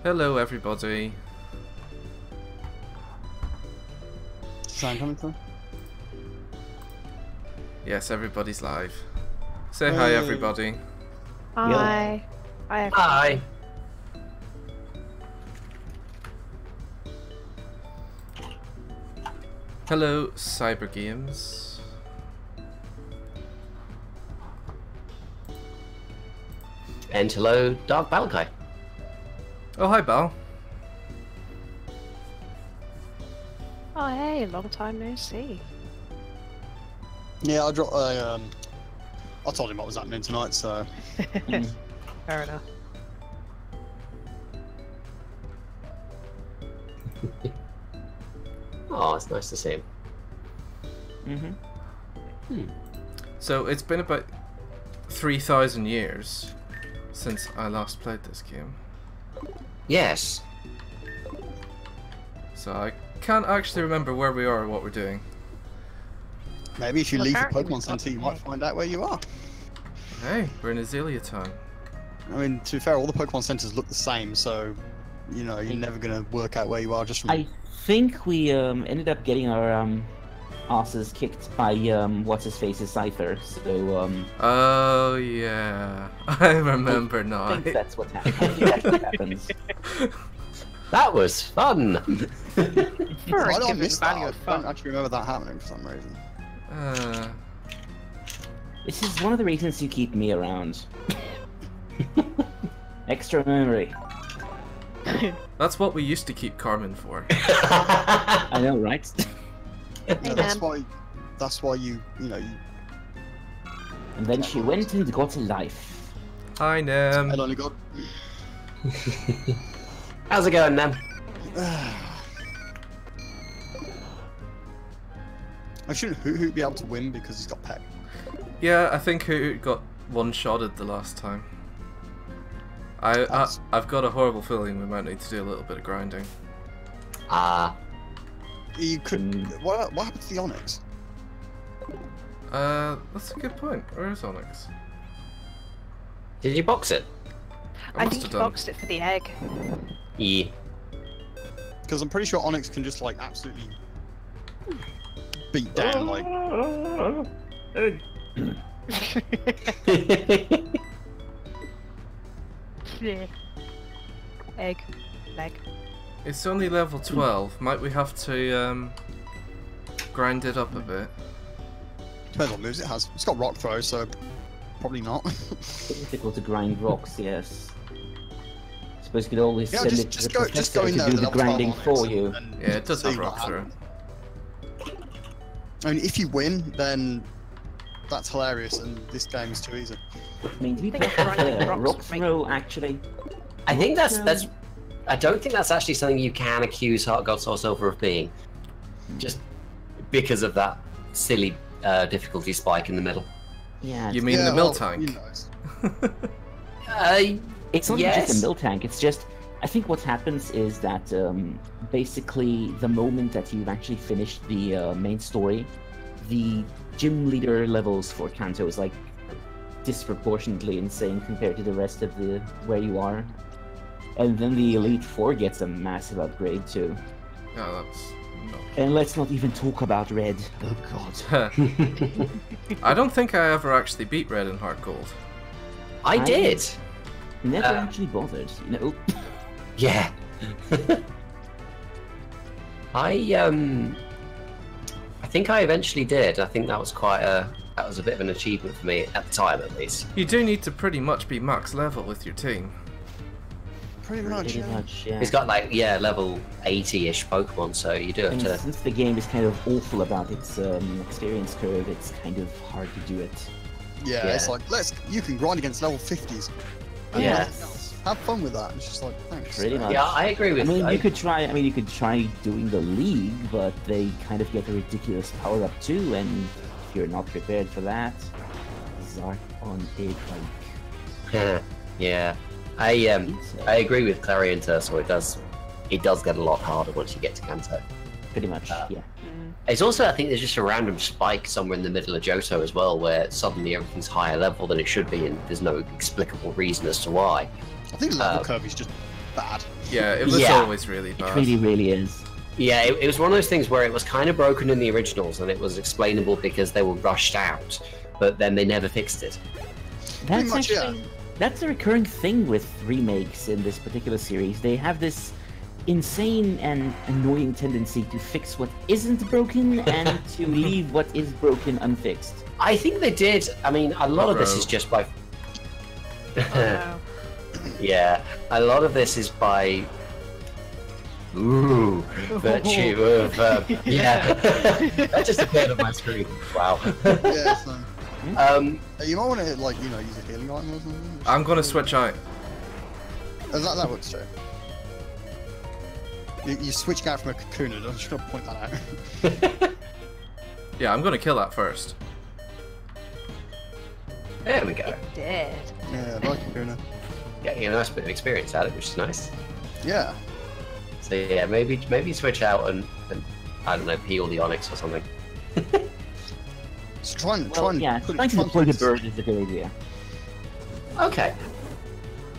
Hello, everybody. Sound coming through? Yes, everybody's live. Say hi, everybody. Hi. Hi. Hi. Hello, Cyber Games. And hello, Dark Balkai. Oh, hi, Bal. Oh, hey, long time no see. Yeah, I told him what was happening tonight, so. Fair enough. Oh, it's nice to see him. So, it's been about 3,000 years since I last played this game. Yes. So, I can't actually remember where we are or what we're doing. Maybe if you Well, leave the apparently Pokemon we've got Center, you the might egg. find out where you are. Hey, we're in Azalea Town. I mean, to be fair, all the Pokemon Centers look the same, so, you know, you're never going to work out where you are just from... I think we ended up getting our asses kicked by what's-his-face's Cypher, so Oh, yeah. I remember I now. think that's what happened. I think that's what happens. That was fun. For I a don't given miss that. value I of don't fun. actually remember that happening for some reason. This is one of the reasons you keep me around. Extra memory. That's what we used to keep Carmen for. I know, right? Yeah, that's why you know, you... And then she went and got a life. Hi, Nem. I only got... How's it going, Nam? I shouldn't Hoot be able to win because he's got Peck. Yeah, I think Hoot got one-shotted the last time. I've got a horrible feeling we might need to do a little bit of grinding. You could... What happened to the Onyx? That's a good point. Where is Onyx? Did you box it? I must think have you done. boxed it for the egg. Yeah. Because I'm pretty sure Onyx can just, like, absolutely... beat down, like... Yeah. Egg. Leg. It's only level 12. Might we have to grind it up a bit? Depends what moves it has. It's got Rock Throw, so... probably not. Difficult to grind rocks, yes. Suppose you could always Yeah, send just- it to just the go- just professor go in to there do with the level 12 grinding Onyx for you. and Yeah, it does see have what rock through. happens. I mean, if you win, then that's hilarious, and this game is too easy. I mean, do we I think both have grinding a rocks rock would make- throw, actually? I think that's. I don't think that's actually something you can accuse Heart God SoulSilver of being. Just because of that silly difficulty spike in the middle. Yeah. You mean the mill well, tank? you know, It's not yes. just a mill tank, it's just... I think what happens is that basically the moment that you've actually finished the main story, the gym leader levels for Kanto is like disproportionately insane compared to the rest of the where you are. And then the Elite Four gets a massive upgrade too. No, that's not... And let's not even talk about Red. Oh god. I don't think I ever actually beat Red and Heart Gold. I did. Never Uh, actually bothered, you know. Yeah. I think I eventually did. I think that was a bit of an achievement for me at the time, at least. You do need to pretty much be max level with your team. pretty much, Pretty yeah. much, yeah. It's got like level 80-ish Pokemon, so you do have And to. since the game is kind of awful about its experience curve, it's kind of hard to do it. Yeah, Yeah. it's like, you can grind against level 50s. and Yeah. nothing else. Have fun with that. It's just like, thanks. Pretty much. Yeah, I agree I with. mean, you could try. I mean, you could try doing the league, but they kind of get a ridiculous power up too, and if you're not prepared for that, Zark on a bike. Yeah, I agree with Clarion Tercel. It does get a lot harder once you get to Kanto. Pretty much, yeah. It's also, I think there's just a random spike somewhere in the middle of Johto as well, where suddenly everything's higher level than it should be, and there's no explicable reason as to why. I think the level curve is just bad. Yeah, it was Yeah. always really It bad. really is. Yeah, it was one of those things where it was kind of broken in the originals, and it was explainable because they were rushed out, but then they never fixed it. That's much, yeah. actually that's a recurring thing with remakes in this particular series. They have this insane and annoying tendency to fix what isn't broken and to leave what is broken unfixed. I think they did. I mean, a lot of this Bro. is just by. Oh, no. Yeah, a lot of this is by. Ooh, virtue of. Yeah. That just appeared on my screen. Wow. Yeah, so, Um, you might want to use a healing item or something. I'm gonna switch out. That works too. You switching out from a cocoon. I'm just gonna point that out. Yeah, I'm gonna kill that first. there we go. Dead. Yeah, like cocoon. Getting a nice bit of experience out of it, which is nice. Yeah. So yeah, maybe switch out and I don't know, heal the Onyx or something. So try and Yeah, trying to deploy the bird is a good idea. Okay.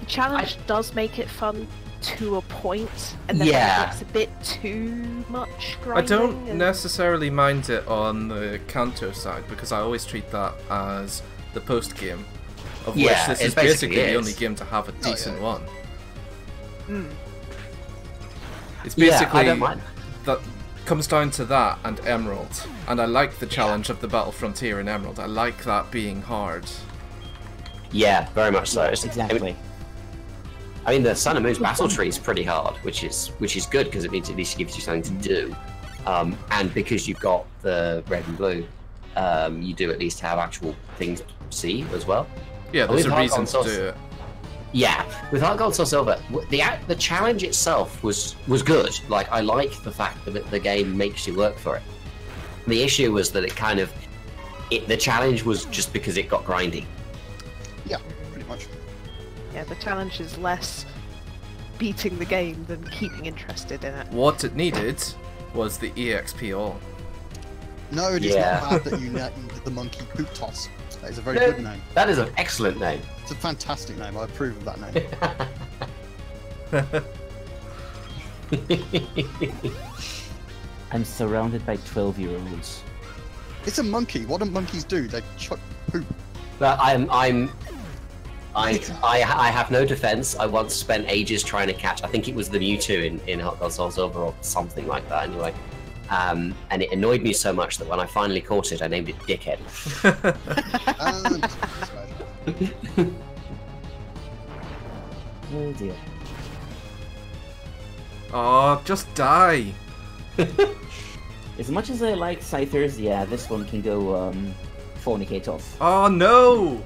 The challenge does make it fun to a point, and then Yeah. when it gets a bit too much I grinding. don't and- necessarily mind it on the Kanto side because I always treat that as the post game, of which Yeah, this it is basically basically the is. only game to have a yeah. decent one. Mm. It's Yeah, basically I don't mind. that comes down to that and Emerald, and I like the challenge of the Battle Frontier in Emerald. I like that being hard. Yeah, very much so. Exactly. I mean, the Sun and Moon's battle tree is pretty hard, which is good because it means at least gives you something to do, and because you've got the red and blue, you do at least have actual things to see as well. Yeah, there's with a reason Heart Gold to do Soul- it. Yeah, with Heart Gold Soul Silver, the challenge itself was good. Like, I like the fact that the game makes you work for it. The issue was that the challenge was just because it got grindy. Yeah, pretty much. Yeah, the challenge is less beating the game than keeping interested in it. What it needed was the EXP all. No, it is Yeah. not bad that you named the monkey poop toss. That is a very No. good name. That is an excellent name. It's a fantastic name. I approve of that name. I'm surrounded by 12-year-olds. It's a monkey. What do monkeys do? They chuck poop. But I have no defense. I once spent ages trying to catch. I think it was the Mewtwo in Hot Gold Soul Silver or something like that. Anyway, and it annoyed me so much that when I finally caught it, I named it Dickhead. And Oh dear. Oh, just die! As much as I like Scythers, yeah, this one can go fornicate off. Oh no!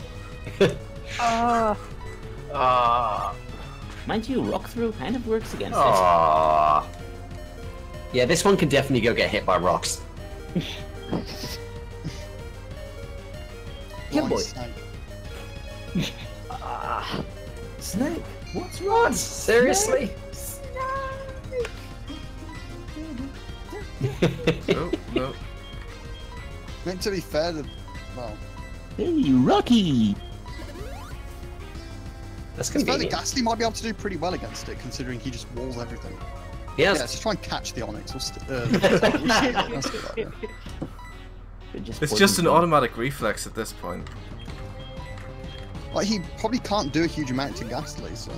Ah, Mind you, Rock Throw kind of works against it. Aww. Yeah, this one can definitely go get hit by rocks. blind boy. snake. Snake! What's wrong? Seriously? No, no. Meant to be fair, well, Hey, Rocky! That's it's fair that convenient. Ghastly might be able to do pretty well against it, considering he just walls everything. Yes. Yeah, let's try and catch the Onyx. It's just an automatic reflex at this point. Like, he probably can't do a huge amount to Ghastly, so...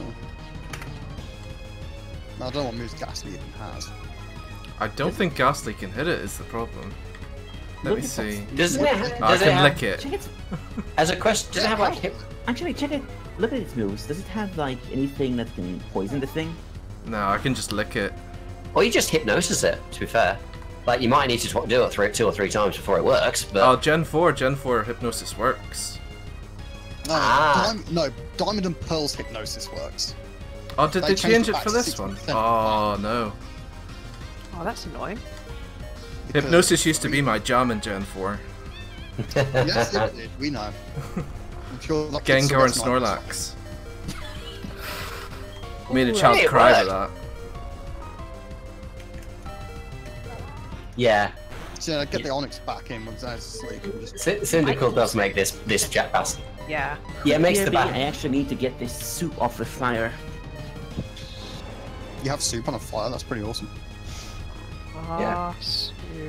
I don't know what moves Ghastly even has. I don't think Ghastly can hit it is the problem. Let Look me at see. Does it have, I does it can have, lick it. Check it. as a question, does it have like hip? Actually, check it. Look at its moves. Does it have like anything that can poison the thing? No, I can just lick it. Or you just hypnosis it, to be fair. Like, you might need to do it two or three times before it works, but... Oh, Gen 4 hypnosis works. No, Ah. Diamond and Pearl's Hypnosis works. Oh, did They they changed change it it back for to this one? 60%. Oh no. oh, that's annoying. because- Hypnosis used to be my jam in Gen 4. Yes, it did. We know. I'm sure lucky Gengar and it's not- Snorlax. Made a Ooh, child hey, cry what? with that. Yeah, So, get the Onyx back in once I sleep. And just... Cyndaquil does make this jetpass. Yeah. Yeah, it makes the BRB, I back. actually need to get this soup off the fire. you have soup on a fire. That's pretty awesome. Ah,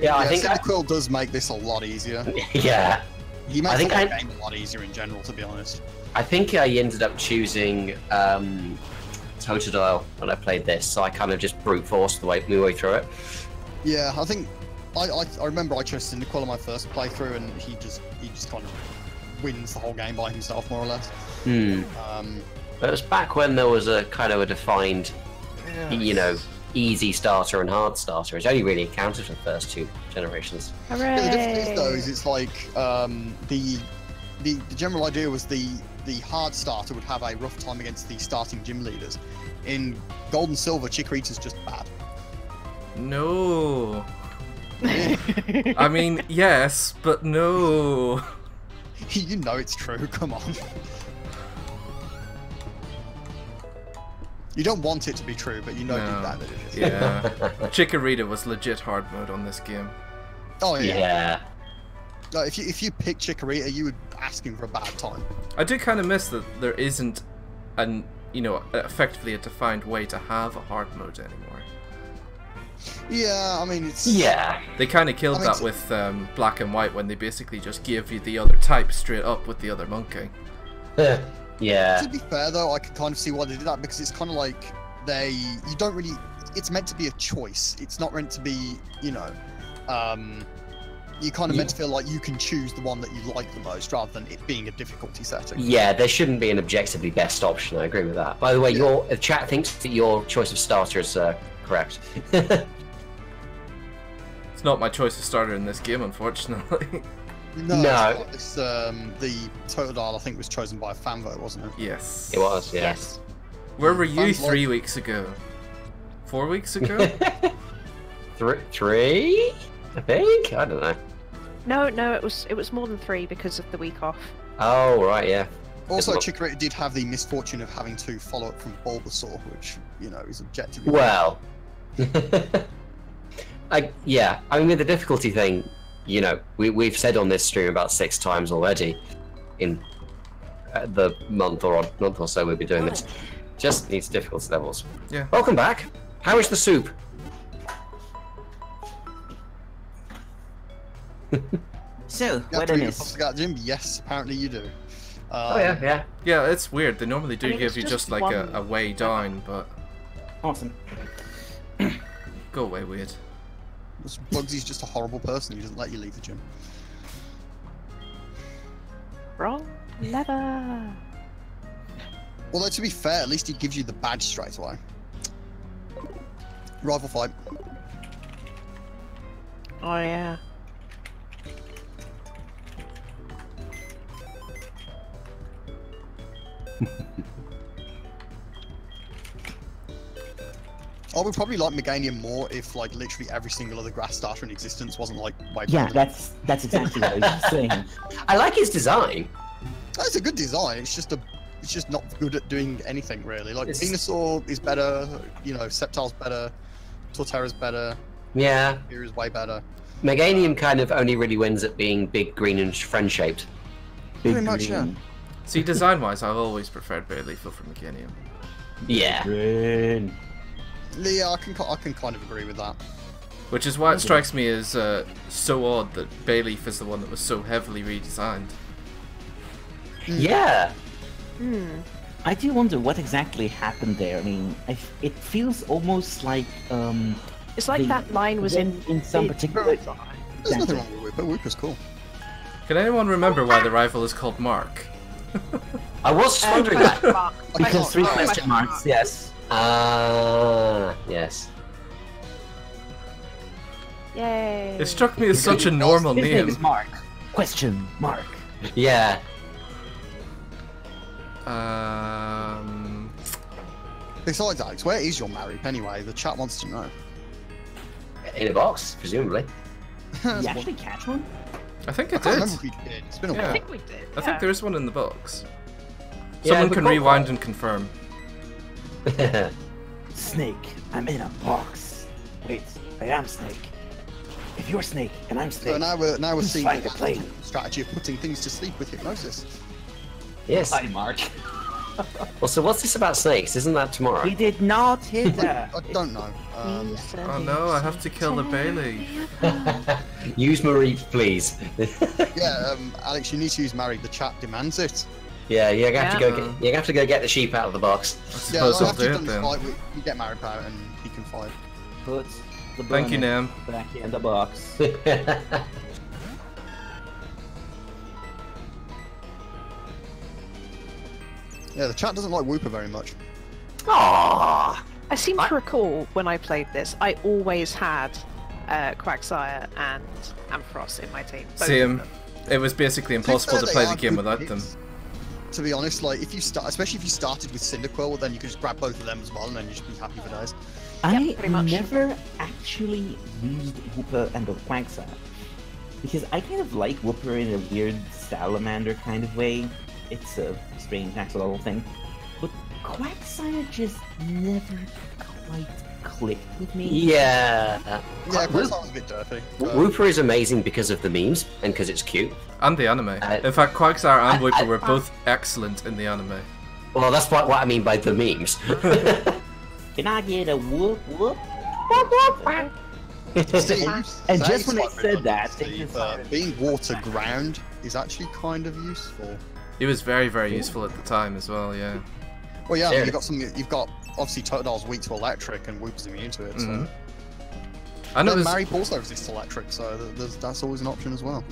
Yeah, I think the quill does make this a lot easier. yeah. He makes I think the game a lot easier in general, to be honest. I think I ended up choosing Totodile when I played this, so I kind of just brute forced my way through it. Yeah, I think I remember I chose Cyndaquil on my first playthrough, and he just kind of wins the whole game by himself, more or less. But it was back when there was a kind of a defined, you know, easy starter and hard starter. It's only really encountered for the first 2 generations. Hooray! Yeah, the difference is, though, is it's like the general idea was the hard starter would have a rough time against the starting gym leaders. In Gold and Silver, Chikorita's just bad. No. I mean, yes, but no. You know it's true, come on. You don't want it to be true, but you know deep down that it is. Yeah. Chikorita was legit hard mode on this game. Oh yeah. Yeah. No, if you pick Chikorita, you would ask him for a bad time. I do kind of miss that there isn't effectively a defined way to have a hard mode anymore. Yeah, I mean it's. Yeah. They kind of killed that with Black and White when they basically just give you the other type straight up with the other monkey. Yeah. To be fair though, I can kind of see why they did that, because it's kind of like you don't really. It's meant to be a choice. It's not meant to be, you know, you kind of meant to feel like you can choose the one that you like the most, rather than it being a difficulty setting. Yeah, there shouldn't be an objectively best option. I agree with that. By the way, the chat thinks that your choice of starter is correct. It's not my choice of starter in this game, unfortunately. No. It's, the Totodile, I think, was chosen by a fan vote, wasn't it? Yes. It was, yeah. Yes. Where were you 3 weeks ago? 4 weeks ago? 3? I think? I don't know. No, it was more than 3 because of the week off. Oh, right, yeah. Also, Chikorita did have the misfortune of having to follow up from Bulbasaur, which, you know, is objectively... Well... yeah, I mean, with the difficulty thing, you know, we've said on this stream about 6 times already in the month or so we'll be doing this. Just needs difficulty levels. Yeah. Welcome back. How is the soup? So, You what have I to eat miss? the Jim? Yes, apparently you do. Oh, yeah. Yeah, it's weird. They normally do I mean, give it's you just just like one- a way down, but Awesome. go away, weird. Bugsy's just a horrible person. He doesn't let you leave the gym. Wrong lever. Although, to be fair, at least he gives you the badge straight away. Rival fight. Oh yeah. I would probably like Meganium more if, like, literally every single other grass starter in existence wasn't, like, way Yeah, better. that's exactly what I was saying. I like his design. It's a good design. It's just not good at doing anything really. Like It's- Venusaur is better, you know, Sceptile's better, Torterra's better, Yeah. Vera's way better. Meganium kind of only really wins at being big, green, and friend-shaped. Pretty much, yeah. See, design-wise, I've always preferred Bayleaf over Meganium. Yeah. Green. Yeah, I can kind of agree with that. Which is why it strikes me as so odd that Bayleaf is the one that was so heavily redesigned. Yeah. I do wonder what exactly happened there. I mean, it feels almost like It's like The- that line was in some particular. There's nothing wrong with Wooper. Wooper's cool. Can anyone remember why the rival is called Mark? I was wondering that. Because 3 Oh, question marks. Yes. Yes. Yay. It struck me as such a normal His name name. is Mark. Question mark. Yeah. Besides, Alex, where is your Marip anyway? The chat wants to know. In a box, presumably. You actually catch one? I think I I can't did. remember if we did. It's been a Yeah. I while. think we did. I think there is one in the box. Yeah, Someone but can go rewind for and confirm. Snake, I'm in a box. Wait, I am Snake. If you're Snake and I'm Snake, So now we're who's seeing flying the plane? the strategy of putting things to sleep with hypnosis. Yes. Hi, Mark. Well, so what's this about snakes? Isn't that tomorrow? He did not hit her. I don't know. Oh no, I have to kill the Bailey. Use Marie, please. Yeah, Alex, you need to use Mary. The chat demands it. Yeah, you have to Yeah. go. You have to go get the sheep out of the box. I Yeah, suppose I'll after do you've it done this then. fight, we get Mary out and he can fight. Put the Thank you, bunny Nam. back in the box. Yeah, the chat doesn't like Whooper very much. Aww. I seem to recall when I played this, I always had Quagsire and Ampharos in my team. both of Same. them. It was basically impossible to They play are the game good without them. picks. To be honest, like if you start, especially if you started with Cyndaquil, then you could just grab both of them as well, and then you just be happy for days. I pretty much. never actually used Whooper and the Quagsire. Because I kind of like Whooper in a weird salamander kind of way. It's a strange axolotl thing. But Quagsire just never quite clicked with me. Yeah. Yeah, Whoop- Quagsire was a bit dirty. Whooper is amazing because of the memes and because it's cute. And the anime. In fact, Quagsire and Whooper were both excellent in the anime. Well, that's what I mean by the memes. Can I get a whoop whoop? Steve, And that just is when I quite said that, redundant, they Steve, decided- being water ground is actually kind of useful. He was very, very useful at the time as well, yeah. Well, yeah, I mean, Sure. you've got obviously Totodil's weak to electric and Whooper's immune to it. So. Mhm. And it Then was, Mary also resists electric, so that's always an option as well.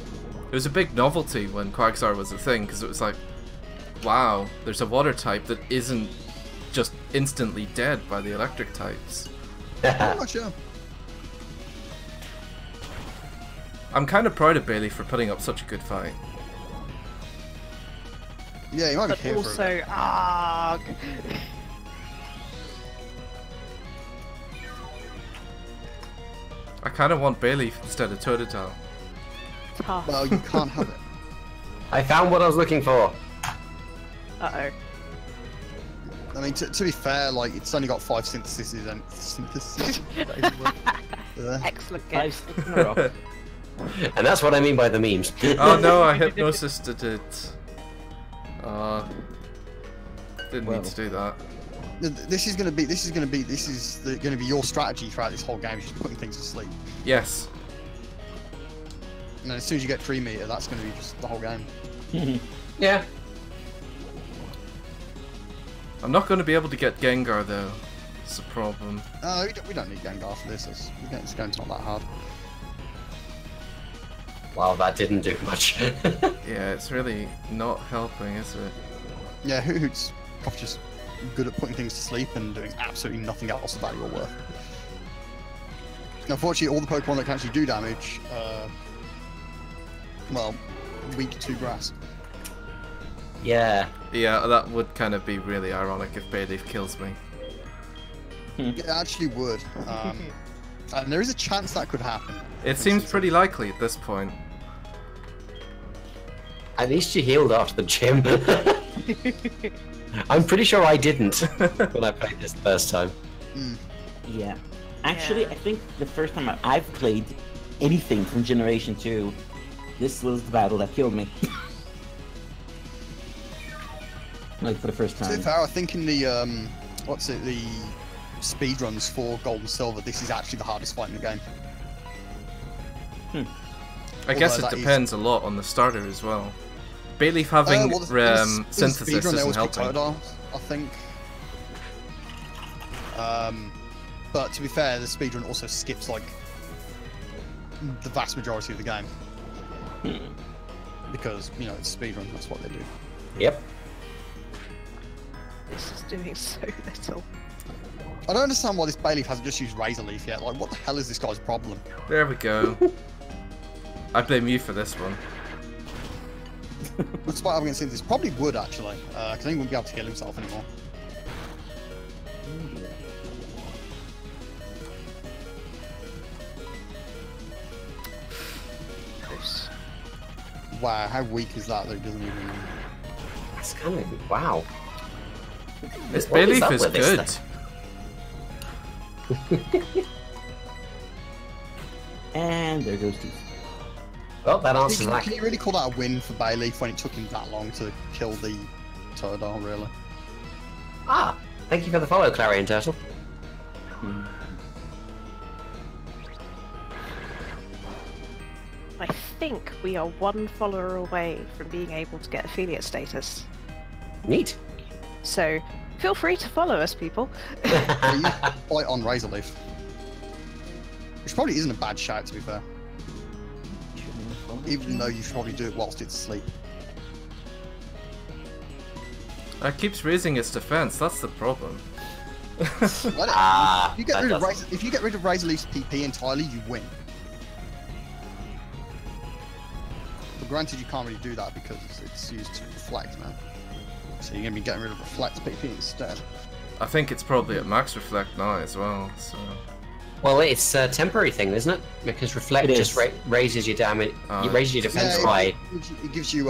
it was a big novelty when Quagsire was a thing, because it was like, wow, there's a water type that isn't just instantly dead by the electric types. Pretty much, yeah. I'm kind of proud of Bailey for putting up such a good fight. Yeah, you might be But here for also, ah, I kind of want Bailey instead of Totodile. tough. Well, you can't have it. I found what I was looking for. Uh-oh. I mean, to be fair, like it's only got 5 syntheses and synthesis. Yeah. Excellent 5 game. 6 in a row. And that's what I mean by the memes. Oh no, I hypnosis did it. Didn't Well. need to do that. This is gonna be your strategy throughout this whole game. Is just putting things to sleep. Yes. And then as soon as you get 3 meter, that's gonna be just the whole game. Yeah. I'm not going to be able to get Gengar though. It's a problem. We don't need Gengar for this. This game's not that hard. Wow, that didn't do much. Yeah, it's really not helping, is it? Yeah, Hoot's probably just good at putting things to sleep and doing absolutely nothing else of value or worth. Unfortunately, all the Pokemon that can actually do damage, well, weak to grass. Yeah. Yeah, that would kind of be really ironic if Bayleaf kills me. It actually would. And there is a chance that could happen. It seems pretty likely at this point. At least you healed after the gym. I'm pretty sure I didn't when I played this the first time. Yeah. Actually, Yeah. I think the first time I've played anything from Generation 2, this was the battle that killed me. Like, for the first To be time. fair, I think in the the speedruns for Gold and Silver, this is actually the hardest fight in the game. I guess Although it that is- depends a lot on the starter as well. Bayleaf having Well, the synthesis speedrun, they isn't always pick helping. Totodile, I think. But to be fair, the speedrun also skips like the vast majority of the game. Because, you know, it's speedrun, that's what they do. Yep. This is doing so little. I don't understand why this Bayleaf hasn't just used Razor Leaf yet. Like, what the hell is this guy's problem? There we go. I blame you for this one. Despite having seen this, probably would actually, because he wouldn't be able to heal himself anymore. Gross. Wow, how weak is that? That he doesn't even. That's kind of wow. This What is Bayleaf up is with this good. thing? And there goes 2. Well, that answers Can that. you really call that a win for Bayleaf when it took him that long to kill the Totodile, really? Ah, thank you for the follow, Clarion Turtle. I think we are one follower away from being able to get affiliate status. Neat. So feel free to follow us, people. Yeah, you fight on Razorleaf. Which probably isn't a bad shout, to be fair. Even though you should probably do it whilst it's asleep. It keeps raising its defense, that's the problem. If you get rid of Razorleaf's PP entirely, you win. But granted, you can't really do that because it's used to reflect now. So you're going to be getting rid of Reflect PP instead. I think it's probably at max reflect now as well, so... Well, it's a temporary thing, isn't it? Because reflect just raises your damage, raises your defense by. It gives you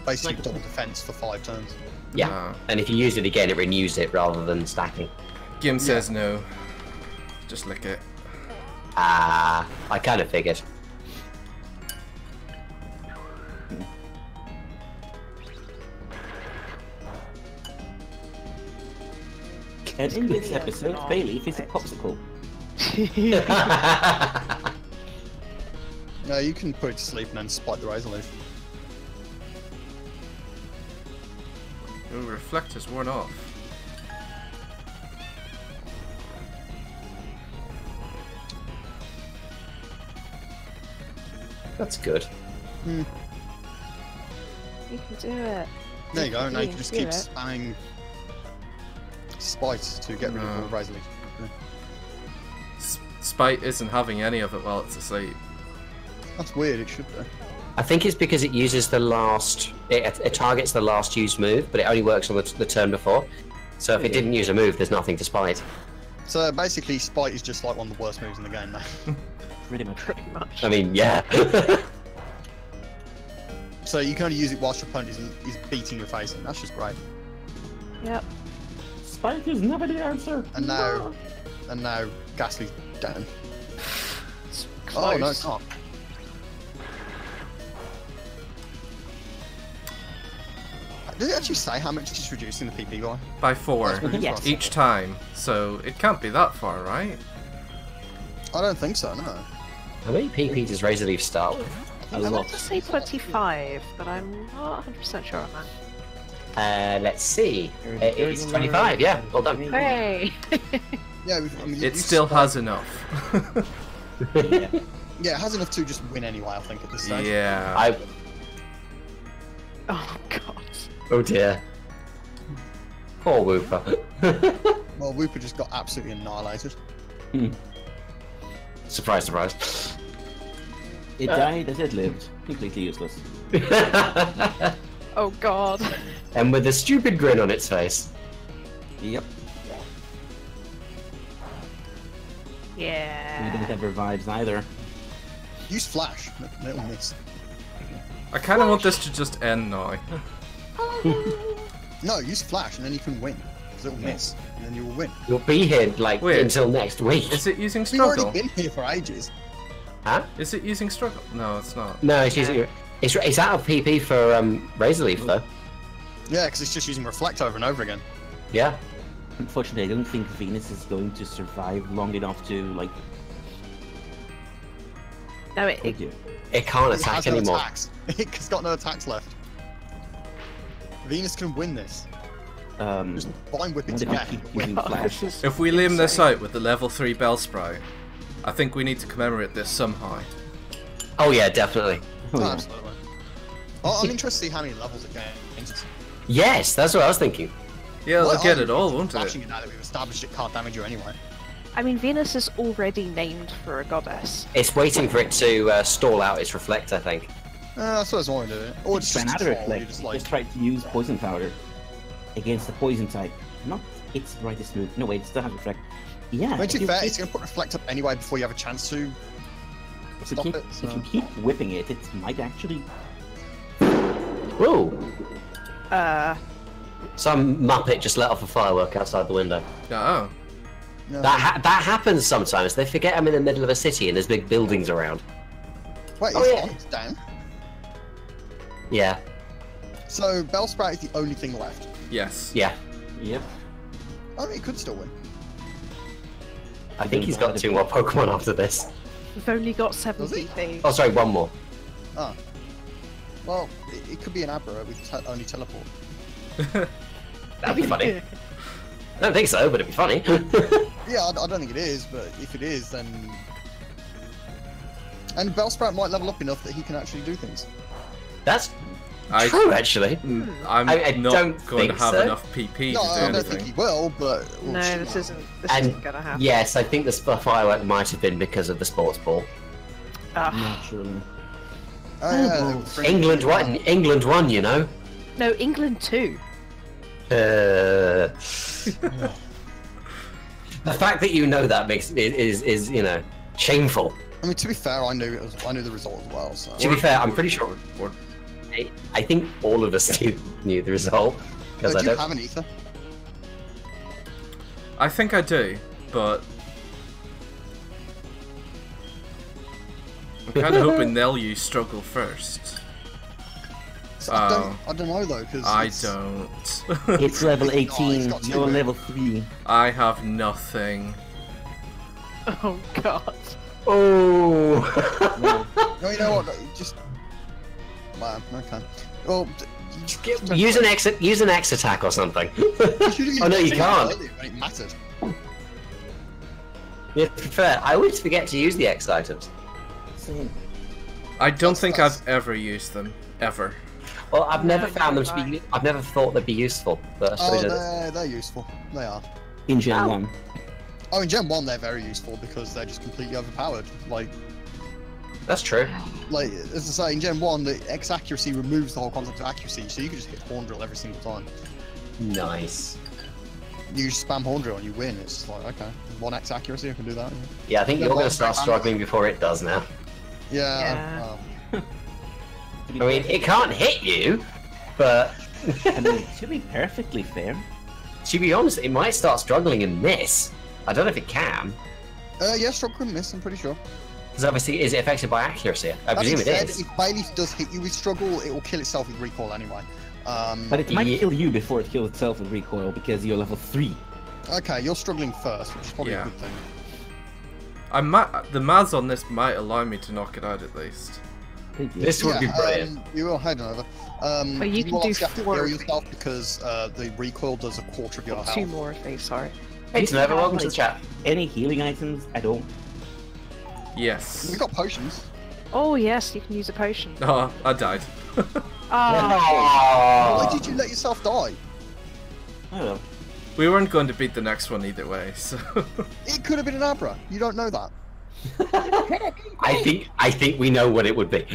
basically double defense for 5 turns. Yeah, and if you use it again, it renews it rather than stacking. Gim says no. Just lick it. I kind of figured. And in this episode, Bayleaf is a popsicle. No, you can put it to sleep and then spike the Razorleaf. Oh, reflect has worn off. That's good. You can do it. There you go, now you can just keep spamming Spite to get rid of the Razorleaf. Spite isn't having any of it while it's asleep. That's weird, it should be. I think it's because it uses the last. It targets the last used move, but it only works on the turn before. So if it didn't use a move, there's nothing to spite. So basically, Spite is just like one of the worst moves in the game now. Pretty much. I mean, yeah. So you can only use it whilst your opponent is beating your face in. That's just great. Yep. Spike is never the answer. And now Ghastly's down. It's Oh no, close. it's not. Does it actually say how much it's reducing the PP by? By 4 That's pretty Yes. fast. each time, so it can't be that far, right? I don't think so, no. How many PP does Razorleaf start with? A I lot. want to say 25, but I'm not 100% sure on that. Let's see. It's 25. Yeah, well done. Hey! Yeah, I mean, It you still Spite- has enough. Yeah. Yeah, it has enough to just win anyway, I think, at this stage. Yeah. Oh god. Oh dear. Poor Wooper. Well, Wooper just got absolutely annihilated. Surprise, surprise. It died as it lived. Completely useless. Oh god. And with a stupid grin on its face. Yep. We don't Yeah. have revives either. Use Flash. Little miss. I kind of want this to just end now. No, use Flash and then you can win. Little miss. And then you will win. You'll be here like Wait. until next week. Is it using We've already struggle? been here for ages. Huh? Is it using struggle? No, it's not. No, it's using. It's out of PP for Razorleaf though. Yeah, because it's just using Reflect over and over again. Yeah. Unfortunately, I don't think Venus is going to survive long enough to, like, No, take you. It can't It attack has no anymore. attacks. It's got no attacks left. Venus can win this. Just Vine Whip it What if to you get. keep Win. using God, Flash? this is If we lame this insane. out with the level 3 Bellspry, I think we need to commemorate this somehow. Oh yeah, definitely. Oh, Oh, yeah. absolutely. I'm interested to see how many levels it gains. Yes, that's what I was thinking. Yeah, Why they'll get are it you all, won't flashing it? it now that we've established it can't damage you anyway? I mean, Venus is already named for a goddess. It's waiting for it to stall out its reflect, I think. I suppose I want to do it. Or just Try another troll, reflect. you just Just, like... try to use poison powder against the poison type. Not its brightest move. No, wait, it still has reflect. Yeah. I mean, to if be you fair, keep- it's going to put Reflect up anyway before you have a chance to if stop you keep, it. if So. you keep whipping it, it might actually. Whoa! Some muppet just let off a firework outside the window. Oh. No. That happens sometimes. They forget I'm in the middle of a city and there's big buildings around. Wait, Oh, yeah. it's down. Yeah, So Bellsprout is the only thing left. Yes. yeah. Yep. I mean, he could still win. I think he's got 2 more Pokemon after this. We've only got 7 Does he? PP. Oh, sorry, 1 more. Oh. Well, it could be an Abra with only teleport. That'd be funny. I don't think so, but it'd be funny. Yeah, I don't think it is, but if it is, then... And Bellsprout might level up enough that he can actually do things. That's true, actually. I'm I not don't going to think have so. enough PP No, to do I don't anything. think he will, but... we'll No, see. this isn't gonna happen. Yes, I think the firework might have been because of the sports ball. Naturally. Oh, yeah, England won. England won, you know. No, England too. The fact that you know that is you know, shameful. I mean, to be fair, I knew the result as well. So. To be fair, I'm pretty sure. I think all of us knew the result because Do I you don't. have an ether? I think I do, but I'm kind of hoping they'll use struggle first. So I don't know though, because I don't. It's level he's 18, got 2 you're moves. level 3. I have nothing. Oh god. Oh. No, you know what? Just man, okay. Well, Use an X attack or something. Oh no, you can't. When it mattered. Yeah, to be fair, I always forget to use the X items. Same. I don't think That's- I've ever used them. Ever. Well, I've never No, found them to neither be. I've never thought they'd be useful. But I suppose it is. They're useful. They are. In Gen 1. Oh, in Gen 1 they're very useful because they're just completely overpowered. Like, That's true. as I say, in Gen 1, the X accuracy removes the whole concept of accuracy, so you can just hit Horn Drill every single time. Nice. You just spam Horn Drill and you win. It's like, okay, 1x accuracy, I can do that. Yeah, I think Yeah, you're going well, to start struggling before it does now. Yeah. To be I mean, it can't hit you, but I mean, to be perfectly fair, to be honest, it might start struggling and miss. I don't know if it can, Yeah, Struggle can miss, I'm pretty sure. because obviously, is it affected by accuracy? I That presume being it said, is. if Bayleaf does hit you with Struggle, it will kill itself with Recoil anyway. but it might Ye- kill you before it kills itself with recoil because you're level 3. Okay, you're struggling first, which is probably Yeah. a good thing. The Maz on this might allow me to knock it out at least. This would be brilliant. You will head over. But you can will do obviously have to 4 heal of yourself because the recoil does a quarter of your health. 2 more of these, sorry. Hey, Do you Nova, have, welcome to the like, chat. Any healing items at all? Yes. We got potions. Oh yes, you can use a potion. Oh, I died. Oh, Why did you let yourself die? I don't know. We weren't going to beat the next one either way, so. It could have been an Abra. You don't know that. I think we know what it would be.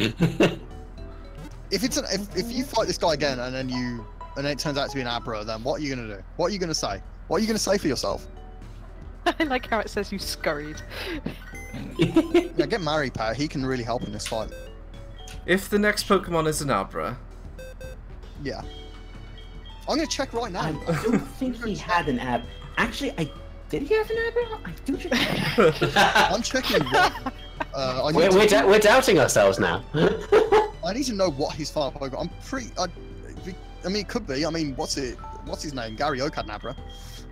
If it's if you fight this guy again and then it turns out to be an Abra, then what are you gonna do? What are you gonna say? What are you gonna say for yourself? I like how it says you scurried. Yeah, get married, Pat. He can really help in this fight. If the next Pokemon is an Abra, Yeah. I'm gonna check right now. I don't think he had an ab. Actually, did he have an ab? I do think. I'm checking what. I need, we're doubting ourselves now. I need to know what his fire Pokemon. I'm pretty. I mean, it could be. I mean, what's his name? Gary Oak had an Abra.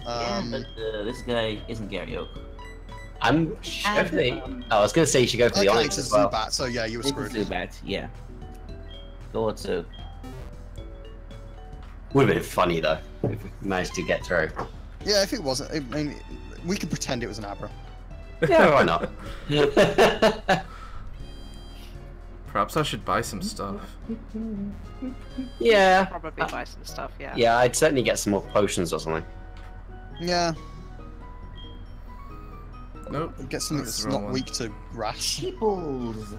Yeah, but this guy isn't Gary Oak. I'm definitely. I was going to say you should go for the Okay, Onyx it's as a well. Zubat, so yeah, you were It's screwed. Zubat, yeah. Thought so. Would have been funny though if we managed to get through. Yeah, if it wasn't, I mean, we could pretend it was an Abra. Yeah, why not? perhaps I should buy some stuff. Yeah. Probably buy some stuff, yeah. Yeah, I'd certainly get some more potions or something. Yeah, Nope. get something That's that's the wrong not one. weak to grass. Sheeples.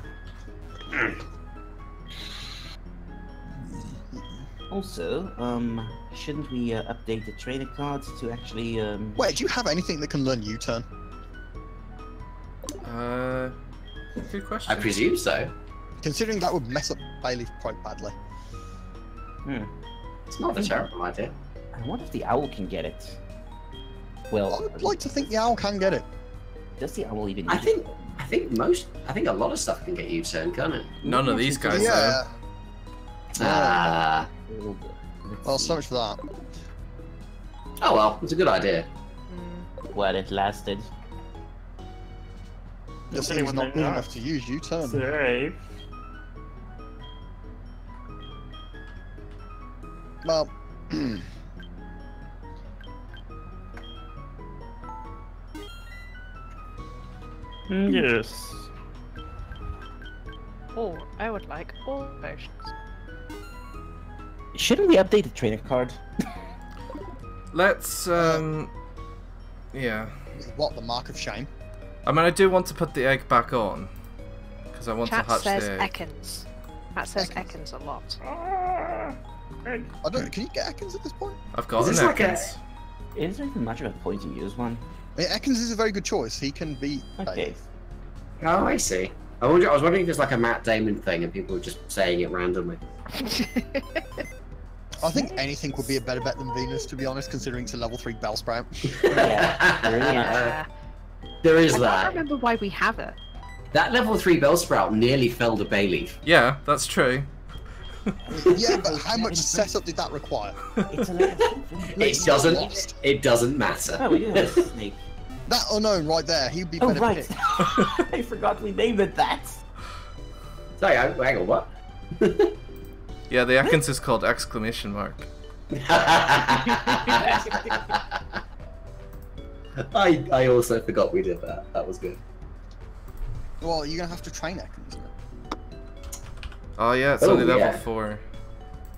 Also, shouldn't we update the trainer cards to actually Wait, do you have anything that can learn U-turn? Good question. I presume so. Considering that would mess up Bayleaf quite badly. It's not a terrible idea. I wonder if the owl can get it. Well, I'd like to think the owl can get it. does the owl even? I need it? think a lot of stuff can get you turned, can't it? None of these guys, Yeah. Ah. Let's Well, see. so much for that. Oh well, it's a good idea. while it lasted. The thing's not good enough to use U-turn. Sorry. Well, Yes. Or I would like all versions. Shouldn't we update the trainer card? Let's, yeah. what, the mark of shame? I mean, I do want to put the egg back on. Because I want Chat to hatch says the egg. Ekans. That says Ekans a lot. I don't. Can you get Ekans at this point? I've got Is an this like Ekans. Is there even much of a point to use one? I mean, Ekans is a very good choice. He can beat. Okay. Oh, I see. I was wondering if it's like a Matt Damon thing and people were just saying it randomly. I think anything would be a better bet than Venus, to be honest, considering it's a level 3 Bellsprout. Yeah. There is I that. can't remember why we have it. That level 3 Bellsprout nearly felled a Bayleaf. Yeah, that's true. Yeah, but how much setup did that require? It's a level It doesn't matter. Oh, we do have a snake. That unknown right there, he'd be Oh, better right. picked. I forgot we named it that. Sorry, hang on, what? Yeah, the Ekans is called exclamation mark. I also forgot we did that. That was good. Well, you're gonna have to train Ekans, isn't it? Oh yeah, it's Oh, only level yeah. 4.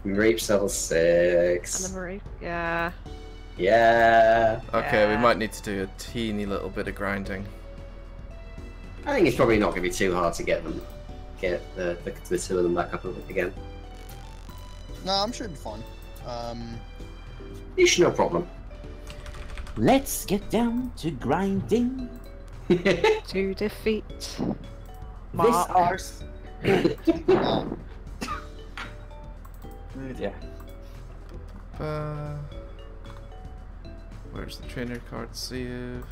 Reach level 6. And the Marie. Yeah. Yeah. Okay, we Yeah. might need to do a teeny little bit of grinding. I think it's probably not going to be too hard to get the two of them back up again. No, I'm sure it'd be fine. It's no problem. Let's get down to grinding. To defeat. This Mark. ours. Yeah. Where's the trainer card saved?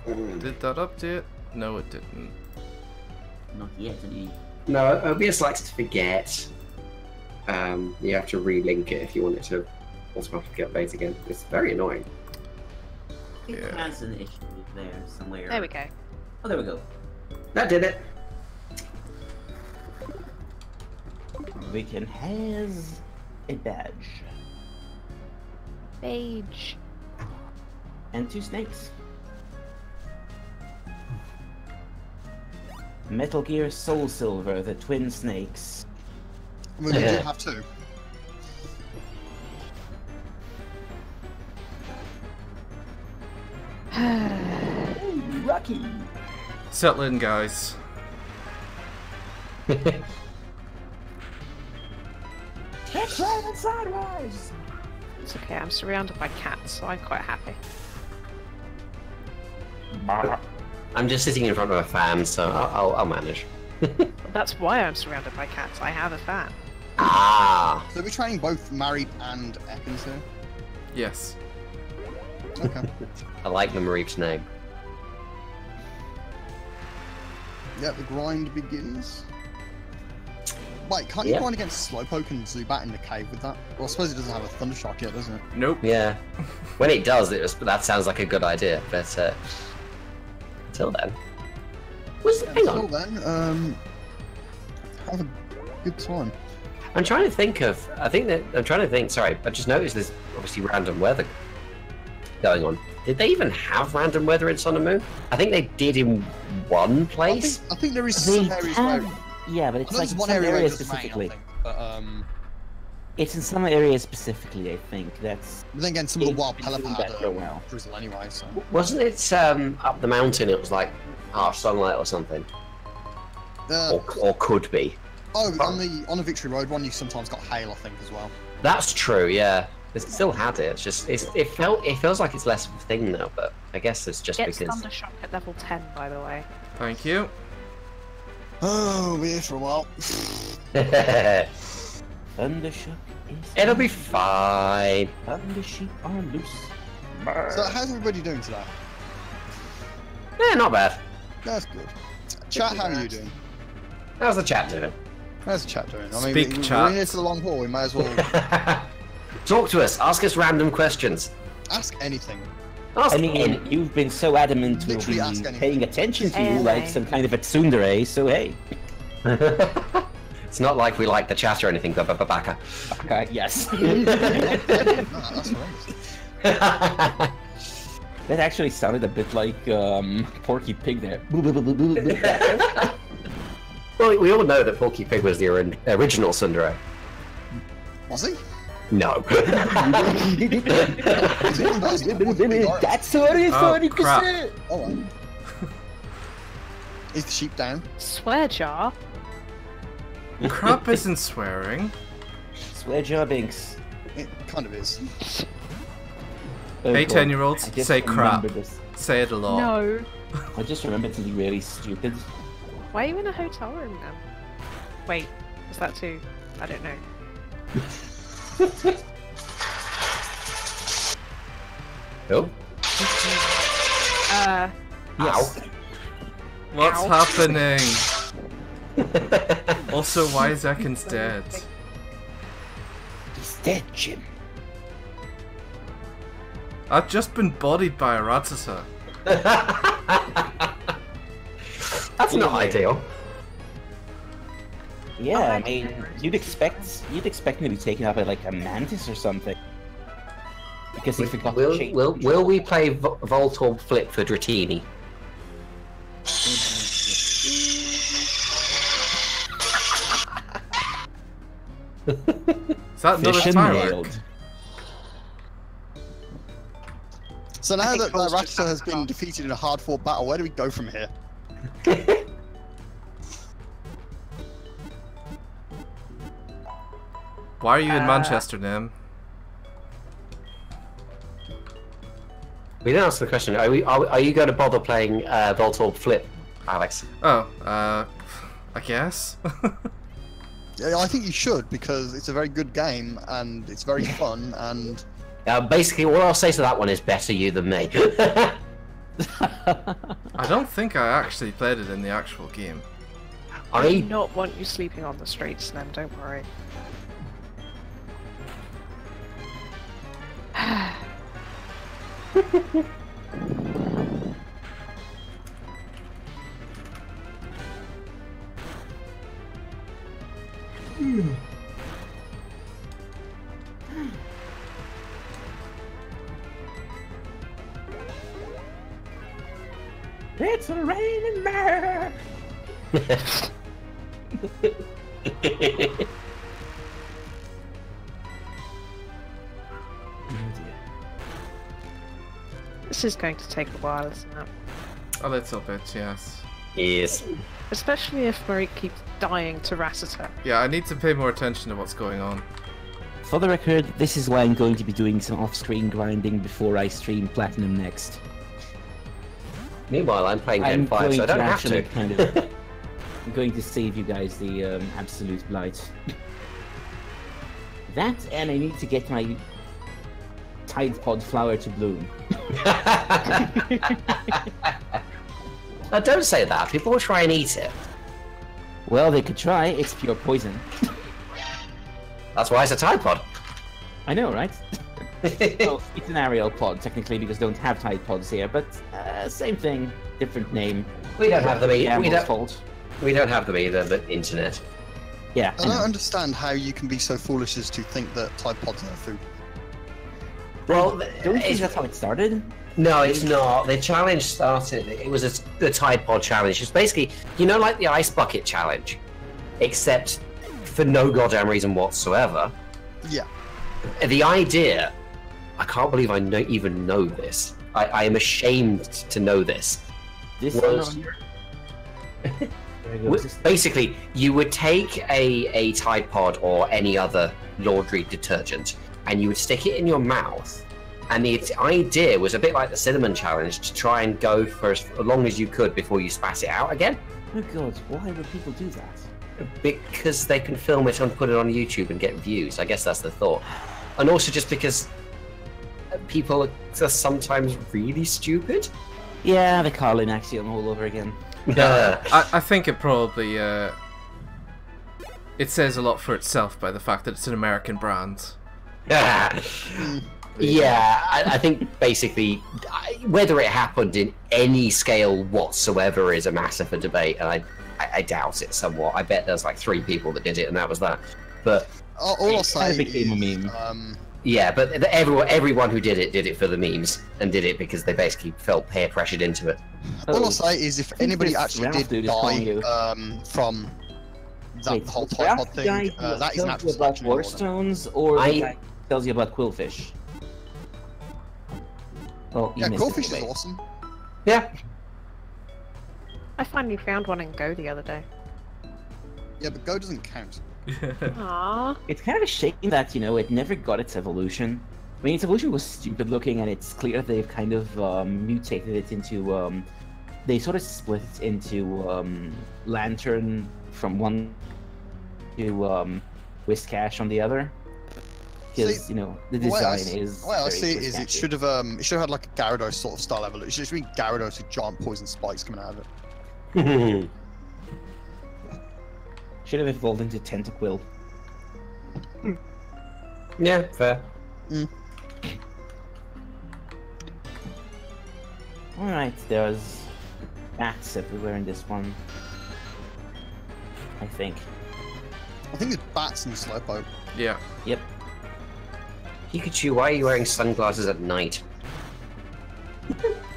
Did that update? No, it didn't. Not yet, any. No, OBS likes to forget. You have to relink it if you want it to automatically update again. It's very annoying. I think it has an issue there somewhere. There we go. Oh, there we go. That did it. We can have a badge. Page. And 2 snakes. Metal Gear SoulSilver, the twin snakes. I mean, we do have 2. Rocky! Settle in, guys. It's driving sideways! It's okay, I'm surrounded by cats, so I'm quite happy. I'm just sitting in front of a fan, so I'll manage. That's why I'm surrounded by cats. I have a fan. Ah. So we're training both Married and Ekans here. Yes. Okay. I like the Mareep's name. Yeah, the grind begins. Wait, can't you Yeah. grind against Slowpoke and Zubat in the cave with that? Well, I suppose it doesn't have a Thundershock yet, does it? Nope. Yeah. When it does, that sounds like a good idea, but until then. Hang Until on. then, have a good time. I'm trying to think of. Sorry, I just noticed there's obviously random weather going on. Did they even have random weather in Sun and Moon? I think they did in one place. I think there is They some areas where... have, yeah, but I it's know like there's in one some area where it areas does rain, I specifically. think, but, It's in some areas specifically, I think. That's. but then again, some of the wild It's been doing Pelipper that had for a while. drizzle anyway, so... Wasn't it up the mountain? It was like harsh sunlight or something, or could be. Oh, on the Victory Road one, you sometimes got hail, I think, as well. That's true. Yeah, it still had it. It's just it feels like it's less of a thing now, but I guess it's just Gets because. Thundershock at level 10, by the way. Thank you. Oh, we're here for a while. Thundershock is. It'll be fine. Thundersheep are loose. So, how's everybody doing today? Yeah, not bad. That's good. Chat, how are you doing? How's the chat doing? How's the chat doing? I mean, Speak we're chat. in here for the long haul, we may as well... Talk to us. Ask us random questions. Ask anything. Ask I mean, you've been so adamant to Literally be ask anything. paying attention to you Anyway. like some kind of a tsundere, so hey. It's not like we like the chat or anything, Baka. Yes. No, that's horrendous. That actually sounded a bit like Porky Pig there. Well, we all know that Porky Pig was the original tsundere. Was he? No. That's what it's Oh, funny crap. to say. Oh, well. Is the sheep down? Swear jar. Crap isn't swearing. Swear jar Binks. It kind of is. Oh, Hey, God. 10-year-olds, I just say crap. remembered this. Say it a lot. No. I just remembered something really stupid. Why are you in a hotel room then? Wait, is that too? I don't know. Oh. Yes. What's Ow. happening? Also, why is Ekans dead? He's dead, Jim. I've just been bodied by a Ratata. That's not ideal. Yeah, I mean, you'd expect me to be taken out by like a mantis or something. Because he forgot to change. Will we play Voltorb Flip for Dratini? Is that another Fish and firework? nailed. So now think that Cole's just Ratata has back been off. defeated in a hard-fought battle, where do we go from here? Why are you in Manchester, Nim? We didn't answer the question. Are you going to bother playing Voltorb Flip, Alex? Oh, I guess. Yeah, I think you should, because it's a very good game, and it's very fun, and... Basically, all I'll say to that one is better you than me. I don't think I actually played it in the actual game. I do I not want you sleeping on the streets, then. Don't worry. It's raining there. This is going to take a while, isn't it? A little bit, yes. yes. Especially if Marie keeps dying to Ratata. Yeah, I need to pay more attention to what's going on. For the record, this is why I'm going to be doing some off-screen grinding before I stream Platinum next. Meanwhile, I'm playing Gen I'm 5, going so I don't to have actually to. kind of. I'm going to save you guys the absolute blight. That, and I need to get my Tide Pod flower to bloom. Don't say that. People will try and eat it. Well, they could try. It's pure poison. That's why it's a Tide Pod. I know, right? Well, it's an Ariel pod, technically, because we don't have Tide Pods here, but same thing, different name. We don't have them either. Gamble's fault. We don't have them either, but internet. Yeah. I don't understand how you can be so foolish as to think that Tide Pods are food. Well, Don't you think it's, that's how it started? no, it's not. The challenge started. It was the Tide Pod challenge. It's basically, you know, like the ice bucket challenge, except for no goddamn reason whatsoever. Yeah. The idea, I can't believe I even know this. I am ashamed to know this. This Was- one on Basically, you would take a Tide Pod or any other laundry detergent, and you would stick it in your mouth. And the idea was a bit like the cinnamon challenge, to try and go for as long as you could before you spat it out again. Oh god, why would people do that? Because they can film it and put it on YouTube and get views. I guess that's the thought. And also just because people are sometimes really stupid. Yeah, the Carlin axiom all over again. I think it probably it says a lot for itself by the fact that it's an American brand. Yeah, I think basically whether it happened in any scale whatsoever is a matter for debate, and I doubt it somewhat. I bet there's like 3 people that did it, and that was that. But all I'll say became a is, meme. yeah, but everyone who did it for the memes and did it because they basically felt peer pressured into it. all I'll say is, if anybody actually Ralph did dude is calling you. die from that Wait, whole the tripod Ralph guy thing, who that is an tells actual you about selection in order. Warstones, or the I- guy who tells you about Quillfish? Oh, you Yeah, missed it, Quillfish is wait. awesome. Yeah. I finally found one in Go the other day. Yeah, but Go doesn't count. Aww. It's kind of a shame that, you know, it never got its evolution. I mean, its evolution was stupid looking, and it's clear they've kind of mutated it into, they sort of split it into Lantern from one to Whiskash on the other. Because, See, you know, the The way I design is. the way I very see it is, it Whiskashy. should have had like a Gyarados sort of style evolution. It should be Gyarados with giant poison spikes coming out of it. Should have evolved into Tentaquill. Yeah, fair. Alright, there's bats everywhere in this one. I think. I think there's bats in the Slowpoke. Yeah. Yep. Pikachu, why are you wearing sunglasses at night?